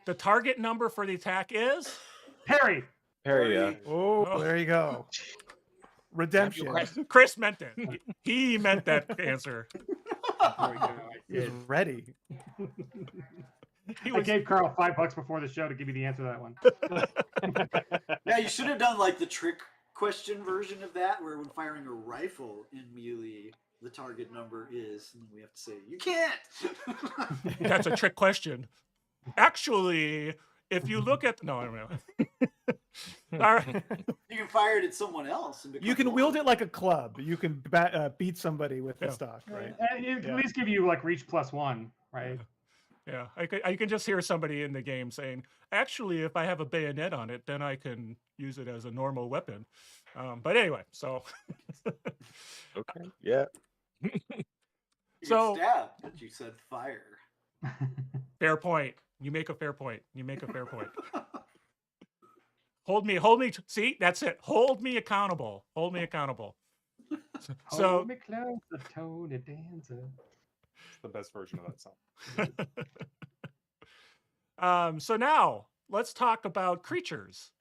the target number for the attack is... Harry. Harry, yeah. Oh, Oh. there you go. Redemption. Chris meant it. He meant that answer. He's ready. He I was, gave Carl $5 before the show to give me the answer to that one. Yeah, you should have done like the trick question version of that, where when firing a rifle in melee, the target number is, and we have to say, you can't. that's a trick question. Actually, if you look at... No, I don't know. All right. You can fire it at someone else. And You can wield it like a club. You can beat somebody with the Yeah. stock, right? And it can Yeah. at least give you like reach +1, right? Yeah, I can just hear somebody in the game saying, "Actually, if I have a bayonet on it, then I can use it as a normal weapon." But anyway, so Okay. Yeah. You So- can stab, but you said fire. fair point. You make a fair point. You make a fair point. Hold me. See, that's it. Hold me accountable. Hold me accountable. So Hold me close, the Tony Dancer. It's the best version of that song. so now let's talk about creatures.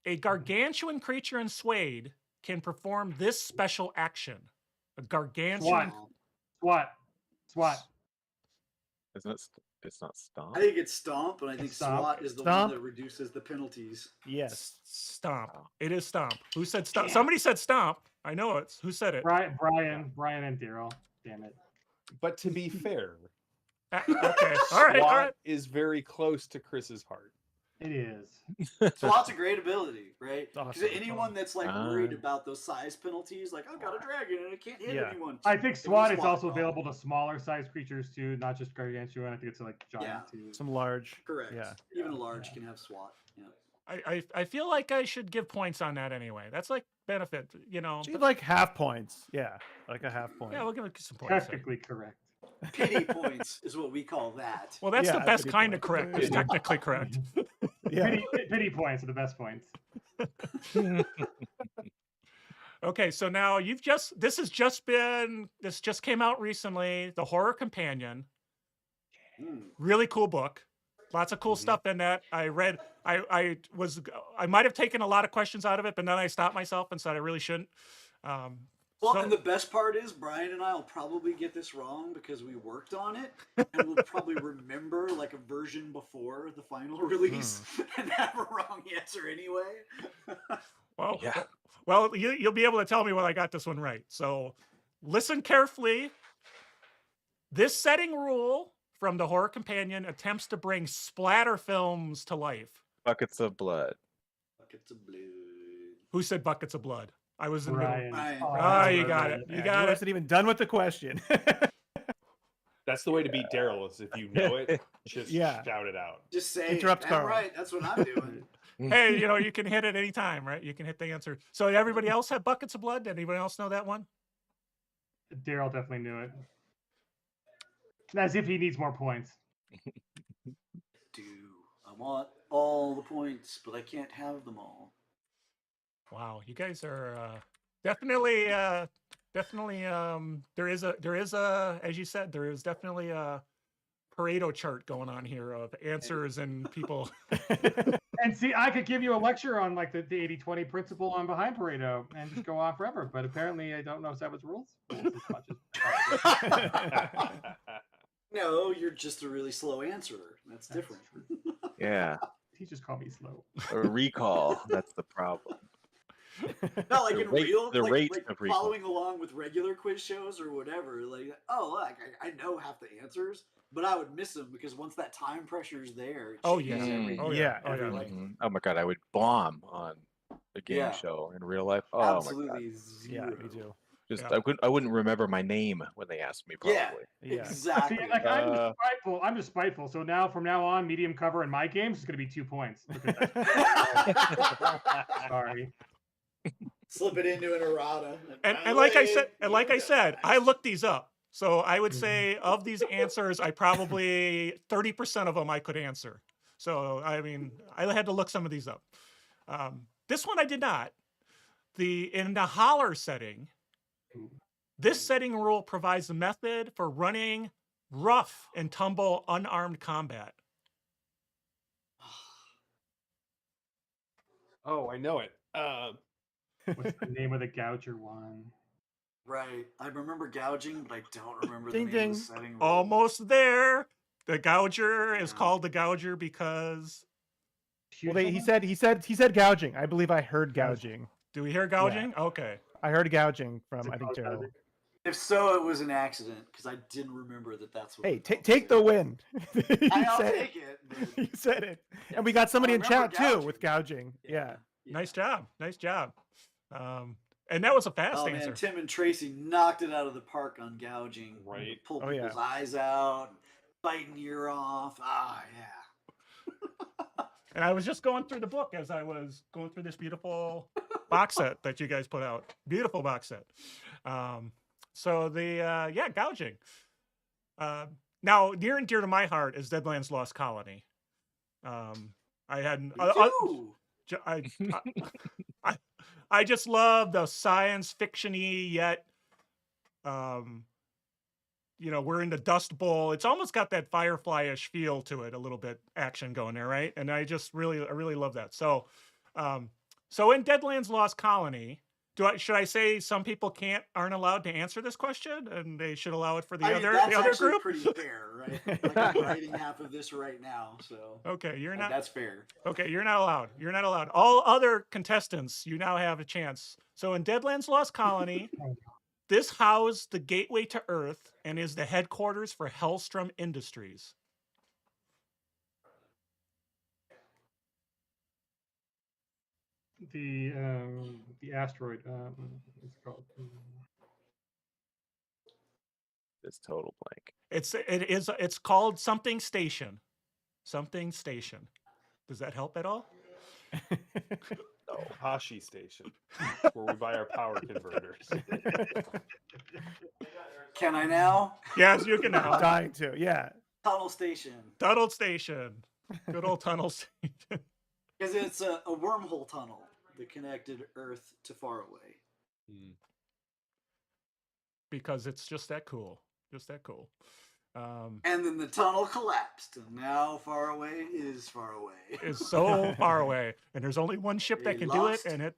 A gargantuan creature in Suede can perform this special action. A gargantuan. SWAT. Isn't it? It's not stomp. I think it's Stomp, and I think Stomp. SWAT is the Stomp. one that reduces the penalties. Yes. Stomp. It is stomp. Who said stomp? Somebody said stomp. I know it's. Who said it? Brian, and Daryl. Damn it. But to be fair, Okay. All right. All SWAT right. is very close to Chris's heart. It is. SWAT's a great ability, right? It's Because awesome. anyone that's like worried about those size penalties, like I've got a dragon and it can't hit Yeah. anyone. I think It SWAT was is also SWAT, available to smaller size creatures too, not just gargantuan. I think it's like giant too. Some large. Correct. Yeah. Even a large can have SWAT. Yeah. I feel like I should give points on that anyway. That's like benefit, you know. She's like half points. Yeah. Like a half point. Yeah, we'll give it some points. there. Technically correct. Pity points is what we call that. Well, that's the Yeah, best pity kind of point. correct. It's technically correct. Yeah. Pity points are the best points. Okay, so now this just came out recently. The Horror Companion, really cool book. Lots of cool stuff in that. I read. I might have taken a lot of questions out of it, but then I stopped myself and said I really shouldn't. Well, So- and the best part is Brian and I will probably get this wrong because we worked on it, and we'll probably remember like a version before the final release and have a wrong answer anyway. Well, Yeah. well, you'll be able to tell me when I got this one right. So listen carefully. This setting rule from the Horror Companion attempts to bring splatter films to life. Buckets of blood. Buckets of blood. Who said buckets of blood? I was in the middle. Ryan. Ryan. Ah, you got it. Yeah, You got he it. wasn't even done with the question. That's the way to beat Daryl is if you know it, just Yeah. shout it out. Just say, Interrupt "I'm Carl." right. That's what I'm doing. Hey, you know, you can hit it anytime, right? You can hit the answer. So everybody else have buckets of blood? Anybody else know that one? Daryl definitely knew it. As if he needs more points. I want all the points, but I can't have them all. Wow, you guys are definitely there is a as you said, there is definitely a Pareto chart going on here of answers and people. And see, I could give you a lecture on like the 80-20 principle on behind Pareto and just go on forever, but apparently I don't know Savage rules. As much as- No, you're just a really slow answerer. That's different. Yeah. He just called me slow. A recall. That's the problem. Not like The in rate- real, the like, rate like of recall. following along with regular quiz shows or whatever. Like, oh, like I know half the answers, but I would miss them because once that time pressure is there. It Oh changes yeah. everything. Oh Yeah, yeah. Oh every, yeah. like, Oh my god, I would bomb on a game Yeah. show in real life. Oh my god. Absolutely Yeah, zero. me too. Just Yeah. I wouldn't remember my name when they asked me Yeah. probably. Yeah. Exactly. See, like I'm just spiteful. I'm just spiteful. So now, from now on, medium cover in my games is going to be 2 points. Sorry. Slip it into an errata. And like I said, I looked these up. So I would say of these answers, I probably 30% of them I could answer. So I mean, I had to look some of these up. This one I did not. In the holler setting, this setting rule provides a method for running rough and tumble unarmed combat. Oh, I know it. What's the name of the Gouger one? Right. I remember gouging, but I don't remember Ding, the name ding. of the setting. rule. Almost there. The Gouger is Yeah. called the Gouger because Well, he said gouging. I believe I heard gouging. do we hear gouging? Okay. I heard gouging from Is it I think called Daryl. gouging? If so, it was an accident because I didn't remember that that's what. Hey, the take the win. You I'll said take it. But You said it. And we got somebody in remember chat too with gouging. Yeah. Nice job. Nice job. And that was a fast Oh answer. man, Tim and Tracy knocked it out of the park on gouging. Right. Pull Oh, yeah. people's eyes out, biting ear off. Ah, yeah. And I was just going through the book as I was going through this beautiful box set that you guys put out. Beautiful box set. So the gouging. Now, near and dear to my heart is Deadlands Lost Colony. I had Me too. I just love the science fiction-y yet we're in the Dust Bowl. It's almost got that Firefly-ish feel to it, a little bit action going there, right? And I really love that. So so in Deadlands Lost Colony, should I say some people aren't allowed to answer this question and they should allow it for the other actually group? pretty fair, right? Like I'm writing half of this right now, so Okay, you're not. That's fair. Okay, you're not allowed. You're not allowed. All other contestants, you now have a chance. So in Deadlands Lost Colony, this housed the gateway to Earth and is the headquarters for Hellstrom Industries. The asteroid. What's it called? It's total blank. It's called something station. Something station. Does that help at all? Hashi Station, where we buy our power converters. Can I now? Yes, you can now. I'm dying to. Yeah. Tunnel station. Tunnel station. Good old tunnel station. Because it's a wormhole tunnel that connected Earth to far away. Because it's just that cool. Just that cool. And then the tunnel collapsed, and now far away is far away. It's so far away, and there's only one ship that can do it, and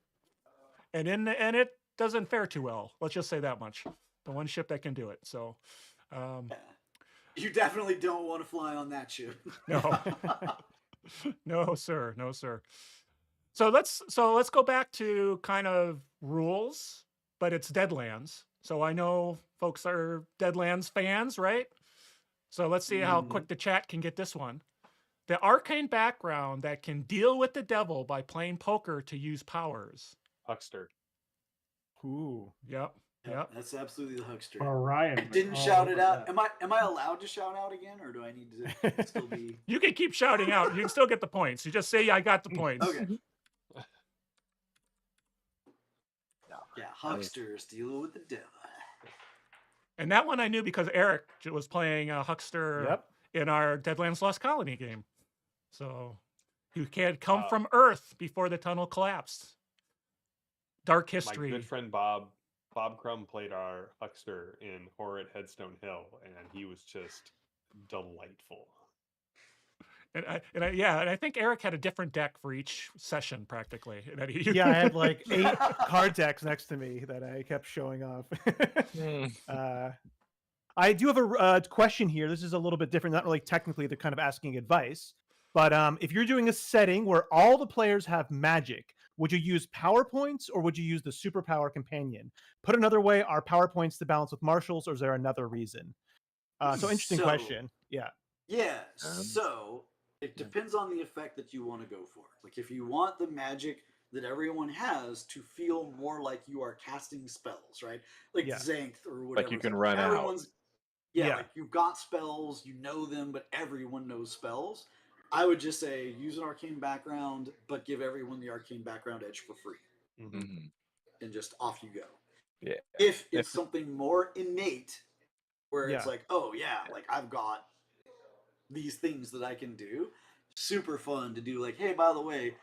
it doesn't fare too well. Let's just say that much. The one ship that can do it. So, you definitely don't want to fly on that ship. No, no, sir, no, sir. So let's go back to kind of rules, but it's Deadlands. So I know folks are Deadlands fans, right? So let's see how quick the chat can get this one. The arcane background that can deal with the devil by playing poker to use powers. Huckster. Ooh. Yep. That's absolutely the Huckster. Orion. I didn't shout it out. Am I allowed to shout out again, or do I need to still be? You can keep shouting out. You can still get the points. You just say, "I got the points." Okay. Yeah, Hucksters deal with the devil. And that one I knew because Eric was playing Huckster in our Deadlands Lost Colony game. So he had come from Earth before the tunnel collapsed. Dark history. My good friend Bob Crumb played our Huckster in Horror at Headstone Hill, and he was just delightful. And I think Eric had a different deck for each session practically. Yeah, I had like 8 card decks next to me that I kept showing off. I do have a question here. This is a little bit different. Not really technically, they're kind of asking advice. But if you're doing a setting where all the players have magic, would you use PowerPoints or would you use the superpower companion? Put another way, are PowerPoints to balance with marshals, or is there another reason? So interesting question. Yeah. Yeah. So it depends on the effect that you want to go for. Like if you want the magic that everyone has to feel more like you are casting spells, right? Like Xanth or whatever. Like you can run out. Yeah, like you've got spells, you know them, but everyone knows spells. I would just say use an arcane background, but give everyone the arcane background edge for free. And just off you go. Yeah. If it's something more innate, where it's like, oh yeah, like I've got these things that I can do, super fun to do. Like, hey, by the way,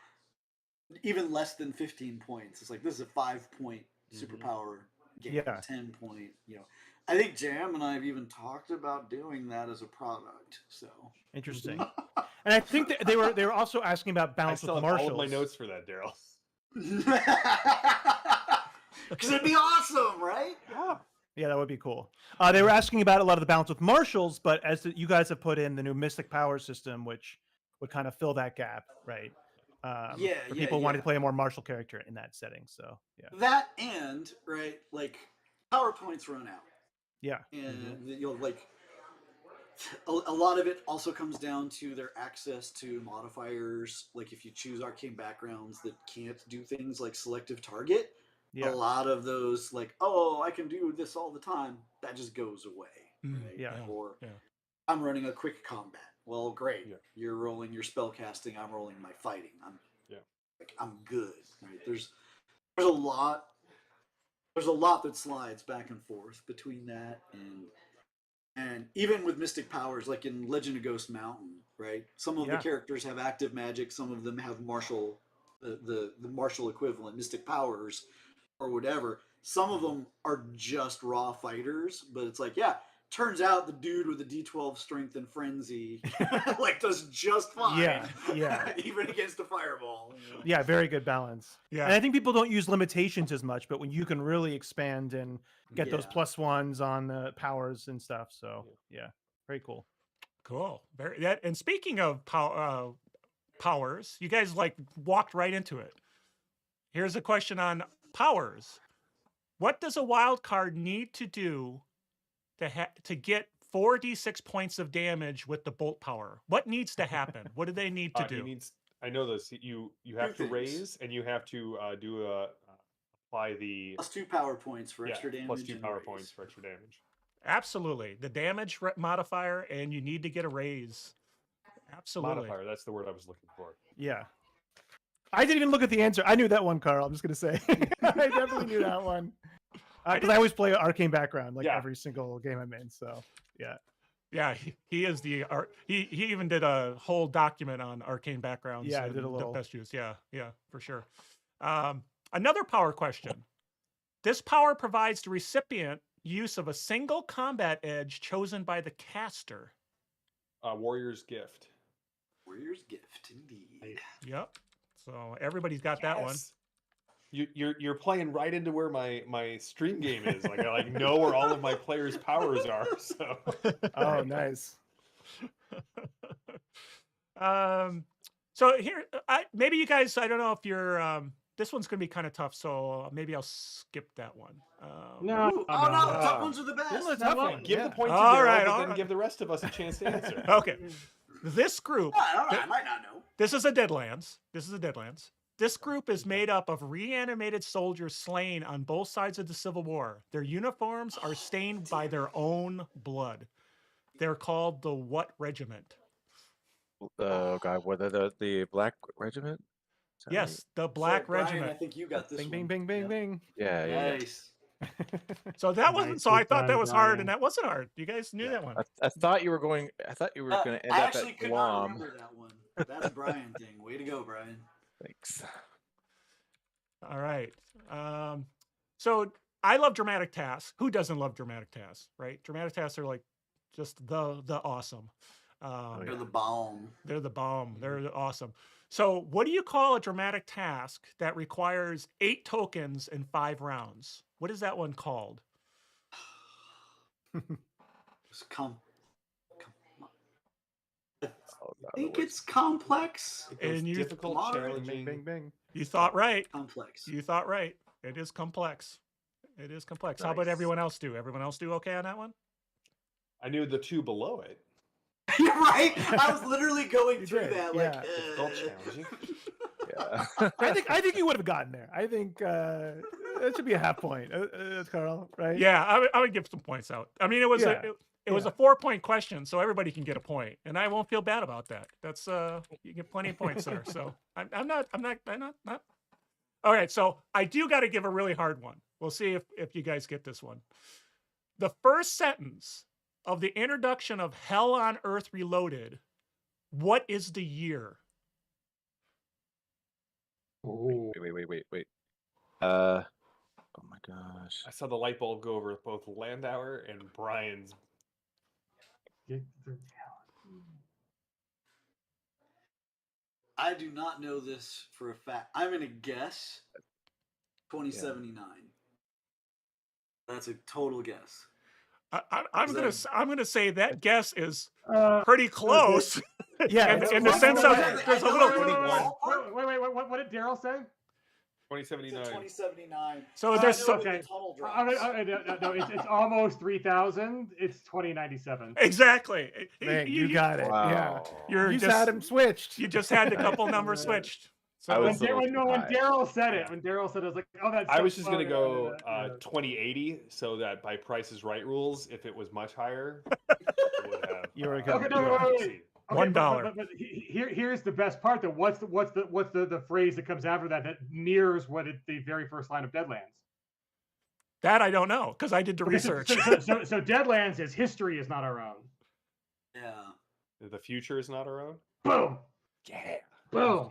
even less than 15 points. It's like this is a 5-point superpower game, 10-point. I think Jam and I have even talked about doing that as a product. So interesting. And I think that they were also asking about balance with marshals. I still have all of my notes for that, Daryl. Because it'd be awesome, right? Yeah, that would be cool. They were asking about a lot of the balance with marshals, but you guys have put in the new Mystic Power system, which would kind of fill that gap, right? For people wanting to play a more martial character in that setting. So yeah. That and right, like PowerPoints run out. Yeah. and you know, like a lot of it also comes down to their access to modifiers. Like if you choose arcane backgrounds that can't do things like selective target, a Yeah. lot of those like, oh, I can do this all the time, that just goes away, right? Yeah. Or Yeah. I'm running a quick combat. Well, great. Yeah. You're rolling your spell casting. I'm rolling my fighting. I'm good. Right? There's a lot. There's a lot that slides back and forth between that and even with mystic powers, like in Legend of Ghost Mountain, right? Some of the characters have active magic. Some of them have martial, the martial equivalent, mystic powers, or whatever. Some of them are just raw fighters, but it's like, yeah, turns out the dude with the D12 strength and frenzy like does just fine. Yeah. Even against a fireball. You know? Yeah, very good balance. Yeah. And I think people don't use limitations as much, but when you can really expand and get those +1s on the powers and stuff. So yeah, very cool. Cool. Very that. And speaking of powers, you guys like walked right into it. Here's a question on powers. What does a wild card need to do to get 4d6 points of damage with the bolt power? What needs to happen? What do they need to do? I know this. You have to raise, and you have to apply the +2 power points for extra damage. +2 power points for extra damage. Absolutely. The damage modifier, and you need to get a raise. Absolutely. Modifier, that's the word I was looking for. Yeah. I didn't even look at the answer. I knew that one, Carl. I'm just going to say. I definitely knew that one. Because I always play arcane background like every single game I'm in. So, yeah. Yeah, he is the he even did a whole document on arcane backgrounds. Yeah, I did a little. The best use. Yeah, for sure. Another power question. This power provides the recipient use of a single combat edge chosen by the caster. Warrior's Gift. Warrior's Gift, indeed. Yep. So everybody's got that one. You're playing right into where my stream game is. Like I know where all of my players' powers are. So. Oh, nice. So here, maybe you guys. I don't know if you're. This one's gonna be kind of tough, so maybe I'll skip that one. No, tough ones are the best. Give the point to all Daryl, right, but then give the rest of us a chance to answer. Okay. This group. I might not know. This is a Deadlands. This group is made up of reanimated soldiers slain on both sides of the Civil War. Their uniforms are stained by their own blood. They're called the what regiment? Oh God, whether the Black Regiment? Yes, the Black Regiment. Brian, I think you got this bing, one. Bing, bing, bing, bing. Yeah. Nice. So that wasn't. Nice So I with thought that was hard, Brian. and that wasn't hard. You guys knew that one. I thought you were going. I thought you were going to end I up actually at could not Guam. remember that one. That's a Brian thing. Way to go, Brian. Thanks. All right. So I love dramatic tasks. Who doesn't love dramatic tasks, right? Dramatic tasks are like just the awesome. They're the bomb. They're the bomb. They're awesome. So what do you call a dramatic task that requires 8 tokens in 5 rounds? What is that one called? It's I think it's complex. And you difficult, challenging. Bing, bing, bing. You thought right. Complex. You thought right. It is complex. It is complex. How about Nice. everyone else do? Everyone else do okay on that one? I knew the 2 below it. You're right. I was literally going You through did, that. yeah. Like, Difficult, challenging. Yeah. I think you would have gotten there. I think that should be a half point, Carl, right? Yeah, I would give some points out. I mean, it was Yeah. it was a 4-point question, so everybody can get a point, and I won't feel bad about that. That's you get plenty of points there. So I'm not. All right, so I do got to give a really hard one. We'll see if you guys get this one. The first sentence of the introduction of Hell on Earth Reloaded. What is the year? Wait. Oh my gosh. I saw the light bulb go over both Landauer and Brian's. I do not know this for a fact. I'm gonna guess 2079. That's a total guess. I'm gonna say that guess is pretty close. Yeah, in the sense of there's a little. Wait, what did Daryl say? 2079. 2079. So there's no, some- when the Okay. tunnel drops. No, it's almost 3,000. It's 2097. exactly. Man, you got it. Yeah. Wow. You're You just had him switched. you just had a couple numbers switched. So I When, was a little too when high. Daryl said it, I was like, oh, that's. I so was just gonna funny. go Yeah. 2080, so that by Price is Right rules, if it was much higher, it would have. You were Okay, going. no, wait, wait, wait. Okay, $1. But here's the best part though. What's the phrase that comes after that mirrors what the very first line of Deadlands? that I don't know because I did the Okay, so- research. So Deadlands is history is not our own. Yeah. The future is not our own. Boom. Yeah. Boom.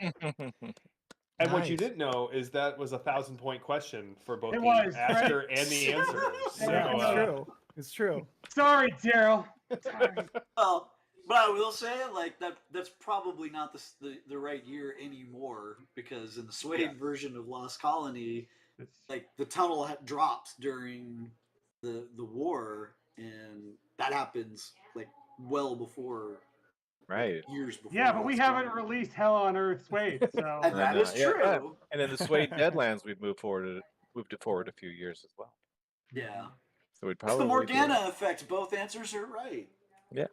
And what you Nice. didn't know is that was a 1,000-point question for both It the was, asker right? and the answer. So, Yeah, it's true. It's true. Sorry, Daryl. Well, but I will say, like that's probably not the right year anymore, because in the Swade version of Lost Colony, like the tunnel drops during the war, and that happens like well before, Right. years before. Yeah, but we Lost haven't Colony. released Hell on Earth Swade, so And that is Yeah, true. yeah. And then the Swade Deadlands, we've moved it forward a few years as well. Yeah. So we'd It's probably the Morgana effect. Both answers are right. Yeah.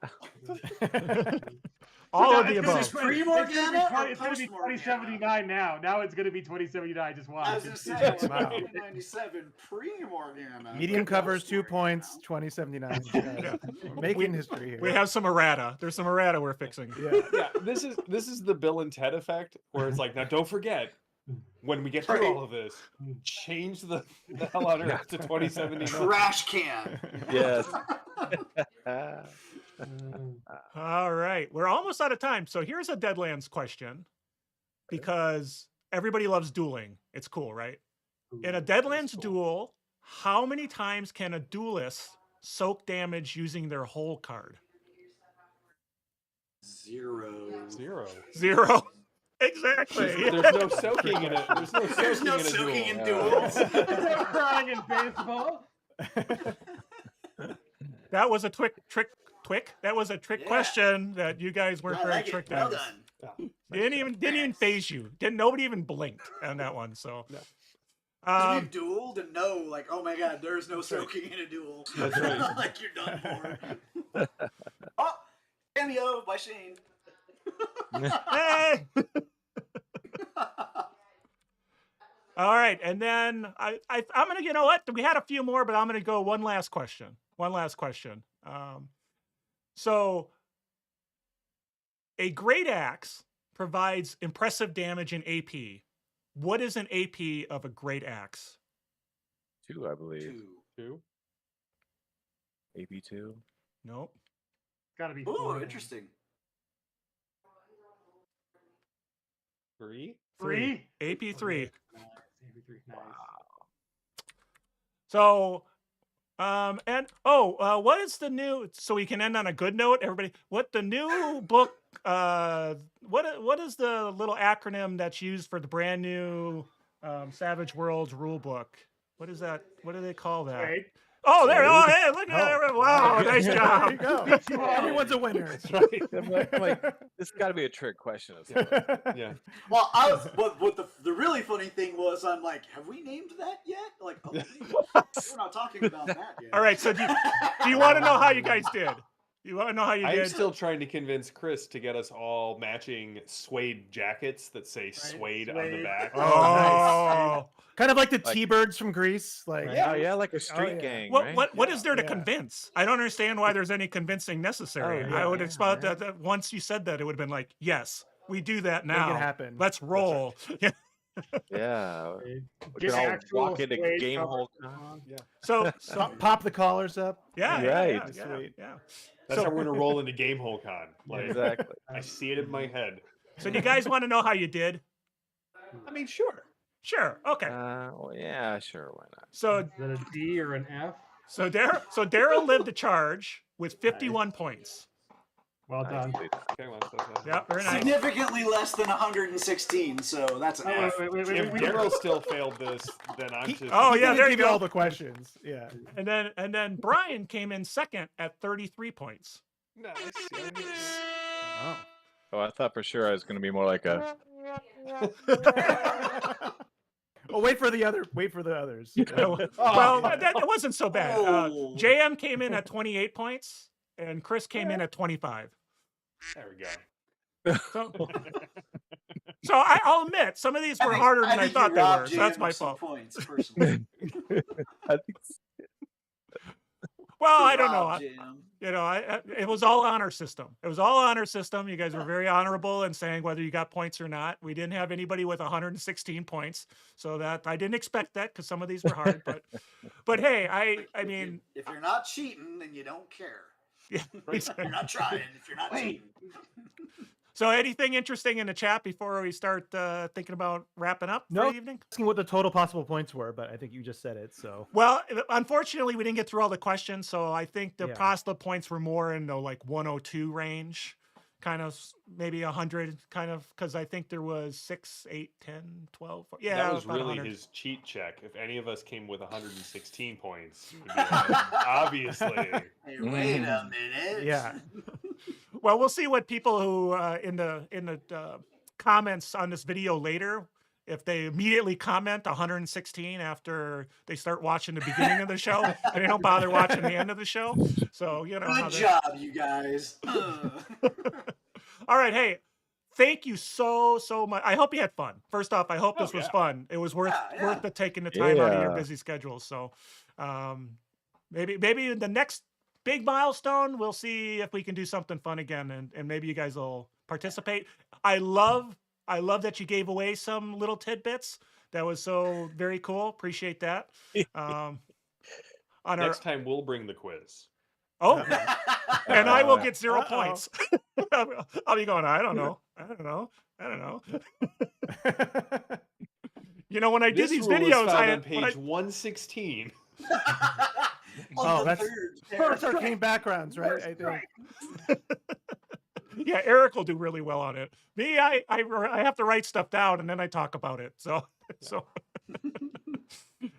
All of It's the gonna be above. Pre-Morgana or It's going to be post-Morgana? 2079 now. Now it's going to be 2079. Just watch. I was gonna say Wow. 1997 pre-Morgana. Medium covers 2 Post-Morgana. points. 2079. We're making history here. We have some errata. There's some errata we're fixing. Yeah. yeah, this is the Bill and Ted effect, where it's like, now don't forget, when we get through Right. all of this, change the Hell on Earth to 2079. Trash can. Yes. All right. We're almost out of time. So here's a Deadlands question because everybody loves dueling. It's cool, right? In a Deadlands duel, how many times can a duelist soak damage using their whole card? 0. 0. 0. Exactly. There's no soaking in it. There's no soaking in a duel. duels. No crying in baseball. That was a trick. That was a trick Yeah. question that you guys weren't I very like it. tricked Well at. done. Didn't even phase you. Nobody even blinked on that one. So, No. 'Cause we've dueled and know, like, oh my god, there's no soaking in a duel. That's right. Like, you're done for. Oh, cameo by Shane. hey. All right, and then I'm gonna. You know what? We had a few more, but I'm gonna go one last question. So, a great axe provides impressive damage in AP. What is an AP of a great axe? 2, I believe. 2. 2. AP 2. Nope. Got to be. Ooh, 4. interesting. 3. 3. AP 3. Nice. Nice. So, what is the new? So we can end on a good note, everybody. What the new book? What is the little acronym that's used for the brand new Savage Worlds rule book? What is that? What do they call that? Wait. Oh, there! Oh, hey, look at it! Wow, nice There job. you go. Everyone's a winner. That's right. I'm like, this got to be a trick question. Of something. Yeah. Well, what the really funny thing was, I'm like, have we named that yet? Like, oh, we're not talking about that yet. All right. So do you want to know how you guys did? You want to know how you I'm did? still trying to convince Chris to get us all matching suede jackets that say suede on the Suede. back. Oh. Kind of like the Like- T-Birds from Greece. Like, Oh yeah, like a street yeah. gang. What right? what is there to Yeah. convince? I don't understand why there's any convincing necessary. Oh, yeah, I would yeah, expect yeah. that once you said that, it would have been like, yes, we do that make now. it happen. Let's roll. Yeah. We Get can all actual walk into Swade game cover. hole. So Pop the collars up. yeah, Right. yeah, yeah, Sweet. yeah. That's So- how we're gonna roll into Game Hole Con. Like, Exactly. I see it in my head. So do you guys want to know how you did? I mean, sure. Sure. Okay. Well, yeah, sure. Why not? So Is that a D or an F? Daryl lived the charge with 51 points. Well done. Nicely done. Okay, well, that's- Yeah, very nice. Significantly less than 116, so that's an F. If Daryl still failed this, then I'm just. Oh, He yeah, didn't there you give go. all the questions. Yeah. And then Brian came in second at 33 points. Nice. Oh. Oh, I thought for sure I was going to be more like a. Oh, wait for the others. Well, that wasn't so bad. Oh. JM came in at 28 points, and Chris came in at 25. There we go. So, so I'll admit some of these were harder than I think thought you they robbed were. So that's JM my of some fault. points, personally. I think Well, I Good don't know. job, JM. You know, it was all honor system. It was all honor system. You guys were very honorable in saying whether you got points or not. We didn't have anybody with 116 points, so that I didn't expect that because some of these were hard. But hey, I mean, if you're not cheating, then you don't care. yeah. You're not trying. If you're not cheating. So anything interesting in the chat before we start thinking about wrapping up for No. the evening? Asking what the total possible points were, but I think you just said it. So Well, unfortunately, we didn't get through all the questions, so I think the Yeah. possible points were more in the like 102 range, kind of maybe 100, kind of, because I think there was 6, 8, 10, 12. Yeah, That was about really 100. his cheat check. If any of us came with 116 points, it would be like, obviously. Hey, wait a minute. yeah. Well, we'll see what people who in the comments on this video later, if they immediately comment 116 after they start watching the beginning of the show and they don't bother watching the end of the show. So you know. how Good they- job, you guys. All right, hey, thank you so much. I hope you had fun. First off, I hope this was yeah. fun. It was worth Yeah. worth the taking the time out of your Yeah. busy schedule. So maybe in the next big milestone, we'll see if we can do something fun again, and maybe you guys will participate. I love that you gave away some little tidbits. That was so very cool. Appreciate that. On Next time, we'll bring the quiz. and I will get 0 Uh-oh. points. I'll be going, I don't know. You know, when I do This these rule is videos, found I on page 116. Oh, that's first arcane backgrounds, right? I think. yeah, Eric will do really well on it. Me, I have to write stuff down and then I talk about it. So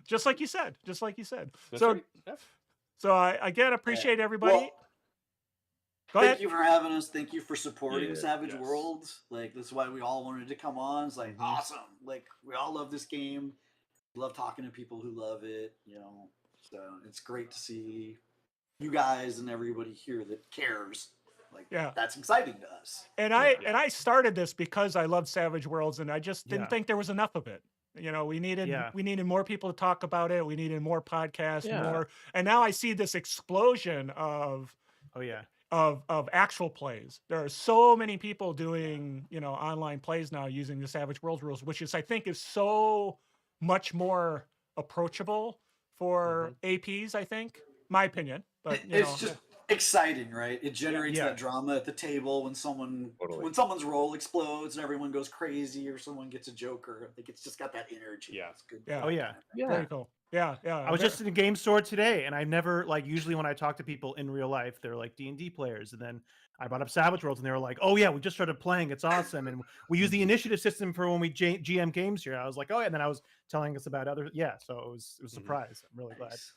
just like you said. That's So right. Yeah. so I again appreciate everybody. Well, Go Thank ahead. you for having us. Thank you for supporting Yeah, Savage yes. Worlds. Like, that's why we all wanted to come on. It's like, awesome. Like, we all love this game. Love talking to people who love it, you know. So it's great to see you guys and everybody here that cares. Like, Yeah. that's exciting to us. And I started this because I love Savage Worlds, and I just didn't Yeah. think there was enough of it. You know, we needed more people to talk about it. We needed more podcasts, Yeah. more. And now I see this explosion of Oh yeah. of actual plays. There are so many people doing, you know, online plays now using the Savage Worlds rules, which is I think is so much more approachable for APs, I think. My opinion. But you It's know, just exciting, right? It generates Yeah. that drama at the table when Totally. when someone's roll explodes and everyone goes crazy or someone gets a joker. Like, it's just got that energy. Yeah. It's good. Yeah. Oh yeah. very cool. Yeah. I was just in a game store today, and I never like usually when I talk to people in real life, they're like D&D players, and then I brought up Savage Worlds, and they were like, "Oh yeah, we just started playing. It's awesome, and we use the initiative system for when we GM games here." I was like, "Oh," yeah. And then I was telling us about other, yeah. So it was a surprise. I'm really glad. Nice.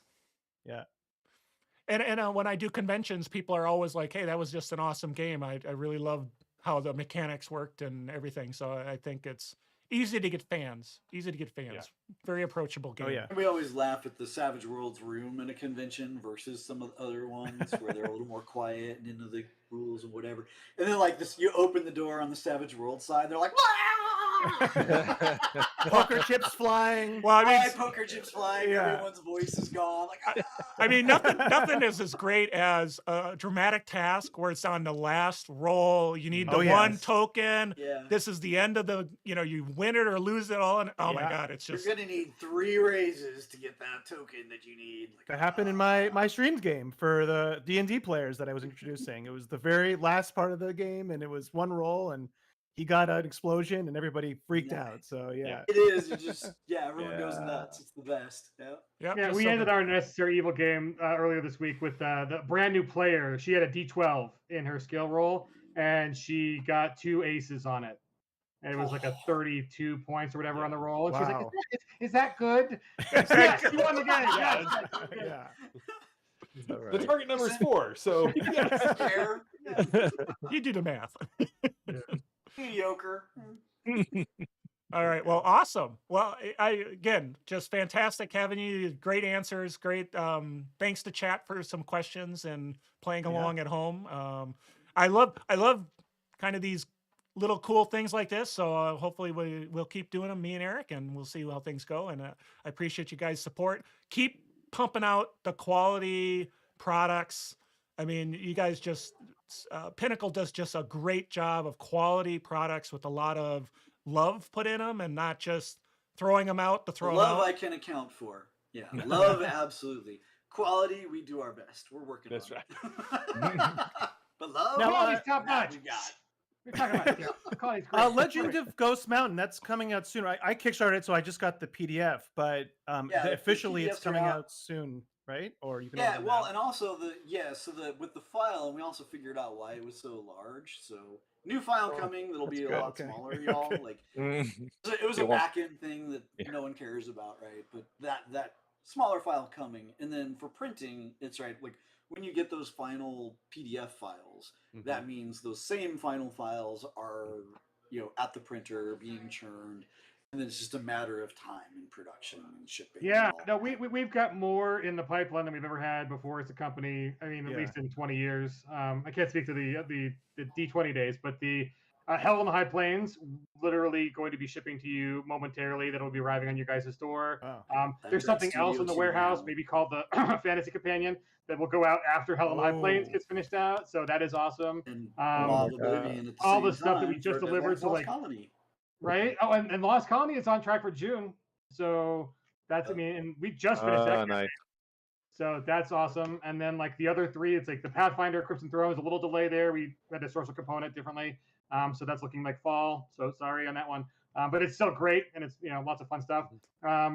Yeah. And when I do conventions, people are always like, "Hey, that was just an awesome game. I really loved how the mechanics worked and everything." So I think it's easy to get fans. Very approachable game. Oh yeah. We always laugh at the Savage Worlds room in a convention versus some of the other ones where they're a little more quiet and into the rules and whatever. And then like this, you open the door on the Savage World side, they're like, Poker chips flying. Well, I mean, poker chips flying, Yeah. everyone's voice is gone. Like, I mean, nothing is as great as a dramatic task where it's on the last roll. You need the Oh, one yes. token. yeah. This is the end of the, you know, you win it or lose it all. And oh my Yeah. God, it's You're just, gonna need 3 raises to get that token that you need. Like, That happened in my streams game for the D&D players that I was introducing. It was the very last part of the game, and it was one roll, and he got an explosion, and everybody freaked Yeah. out. So yeah. it is. You just everyone goes Yeah. nuts. It's the best. Yeah. yep, Yeah, just we so ended good. our Necessary Evil game earlier this week with the brand new player. She had a D12 in her skill roll, and she got 2 aces on it. And it was like a 32 points or whatever on the roll. And she's like, Wow. is that good? Is that Yes, good? you won the game. Yeah, Yes. Yeah. All The right. target number is 4, so yes. Fair. You do the math. Mediocre. All right. Well, awesome. Well, I again, just fantastic having you. Great answers. Great. Thanks to chat for some questions and playing Yeah. along at home. I love kind of these little cool things like this. So hopefully we'll keep doing them, me and Eric, and we'll see how things go. And I appreciate you guys' support. Keep pumping out the quality products. I mean, you guys just Pinnacle does just a great job of quality products with a lot of love put in them and not just throwing them out to throw them Love out. I can account for. Yeah, love absolutely. Quality, we do our best. We're working That's on it. But love, Now, Quality's top that notch. we got. We're talking about quality's great. Legend of Ghost Mountain, that's coming out soon. I kickstarted it, so I just got the PDF, but Yeah, the officially it's PDFs are coming out. out soon, right? Or you can Yeah, order well, now. and also with the file, and we also figured out why it was so large. So new file coming that'll be a good. lot Okay. smaller, y'all. Okay. Like Mm. it was It a won't- back end thing that Yeah. no one cares about, right? But that smaller file coming, and then for printing, it's right. Like when you get those final PDF files, that means those same final files are at the printer being churned, and then it's just a matter of time in production and shipping. Yeah, and all no, that. we've got more in the pipeline than we've ever had before as a company. I mean, at Yeah. least in 20 years. I can't speak to the D20 days, but the Hell in the High Plains literally going to be shipping to you momentarily. That'll be arriving on your guys' store. Wow. There's something else Studio in the 2 warehouse, now. maybe called the Fantasy Companion, that will go out after Hell in the High Plains Oh. gets finished out. So that is awesome. And Um, Law of Oblivion at the all same the stuff that we time just for delivered, Deadlands so, Lost like- Colony. Right? Oh, and Lost Colony is on track for June. So that's, I mean, and we just finished that. Nice. So that's awesome. And then like the other three, it's like the Pathfinder, Crimson Thrones, a little delay there. We had to source a component differently. So that's looking like fall. So sorry on that one. But it's still great, and it's lots of fun stuff.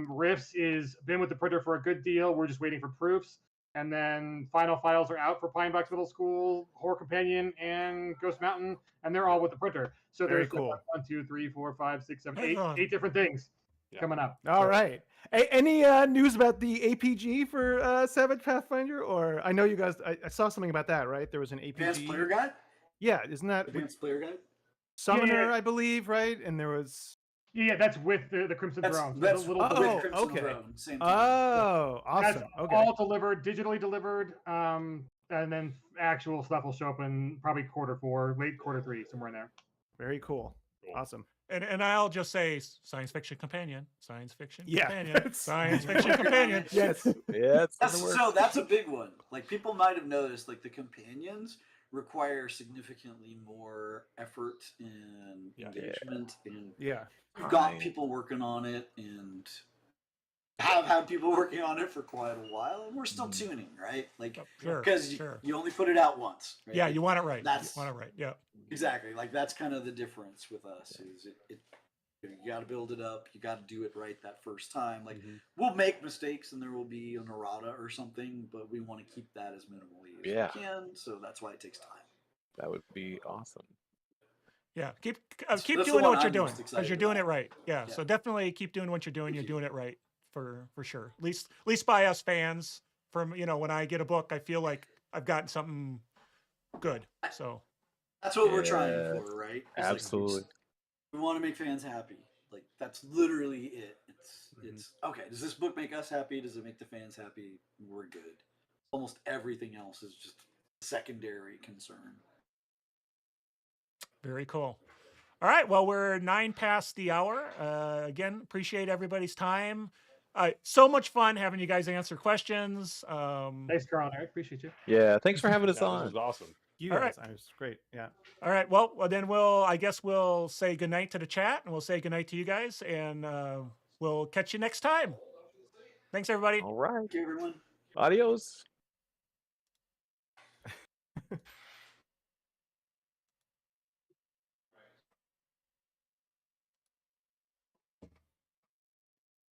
Rifts is been with the printer for a good deal. We're just waiting for proofs. And then final files are out for Pine Box Middle School, Horror Companion, and Ghost Mountain, and they're all with the printer. So Very there's cool. 1, 2, 3, 4, 5, 6, 7, That's 8, awesome. 8 different things Yeah. coming up. All So- right. Any news about the APG for Savage Pathfinder? Or I know you guys. I saw something about that, right? There was an APG. Advanced Player Guide? Yeah, isn't that with Advanced Player Guide? Summoner? yeah. I believe, right? And there was. Yeah, that's with the Crimson That's Throne. So that's it's a little Oh, with delay. Crimson okay. Throne. Same thing. Oh, That's awesome. Okay. all delivered, digitally delivered, and then actual stuff will show up in probably Q4, late Q3, somewhere in there. Very cool. Cool. Awesome. And I'll just say science fiction companion, science fiction Yeah, companion, that's- science fiction companion. Yes. Yeah, it's in the works. So that's a big one. Like people might have noticed, like the companions require significantly more effort and Yeah. engagement, and Yeah. we've got Fine. people working on it, and have had people working on it for quite a while, and we're still tuning, right? Like Sure, because sure. you only put it out once. Right? Yeah, you want it right. That's- You want it right. Yeah. Exactly. Like that's kind of the difference with us is you got to build it up. You got to do it right that first time. Like we'll make mistakes and there will be an errata or something, but we want to keep that as minimally as Yeah. we can. So that's why it takes time. That would be awesome. Yeah. Keep That's the doing one what you're I'm doing most because excited you're doing it about. right. Yeah. Yeah. So definitely keep doing what you're doing. Thank You're you. doing it right for sure. At least by us fans. From when I get a book, I feel like I've gotten something good. So That's what we're trying Yes. for, right? It's like, Absolutely. we want to make fans happy. Like that's literally it. It's okay. Does this book make us happy? Does it make the fans happy? We're good. Almost everything else is just secondary concern. very cool. All right. Well, we're 9 past the hour. Again, appreciate everybody's time. So much fun having you guys answer questions. Thanks, Carl. I appreciate you. Yeah, thanks for having us Yeah, this on. was awesome. You All guys. It was great. Yeah. All right. Well, then I guess we'll say goodnight to the chat and we'll say goodnight to you guys and we'll catch you next time. Thanks, everybody. All right. Thank you, everyone. Adios.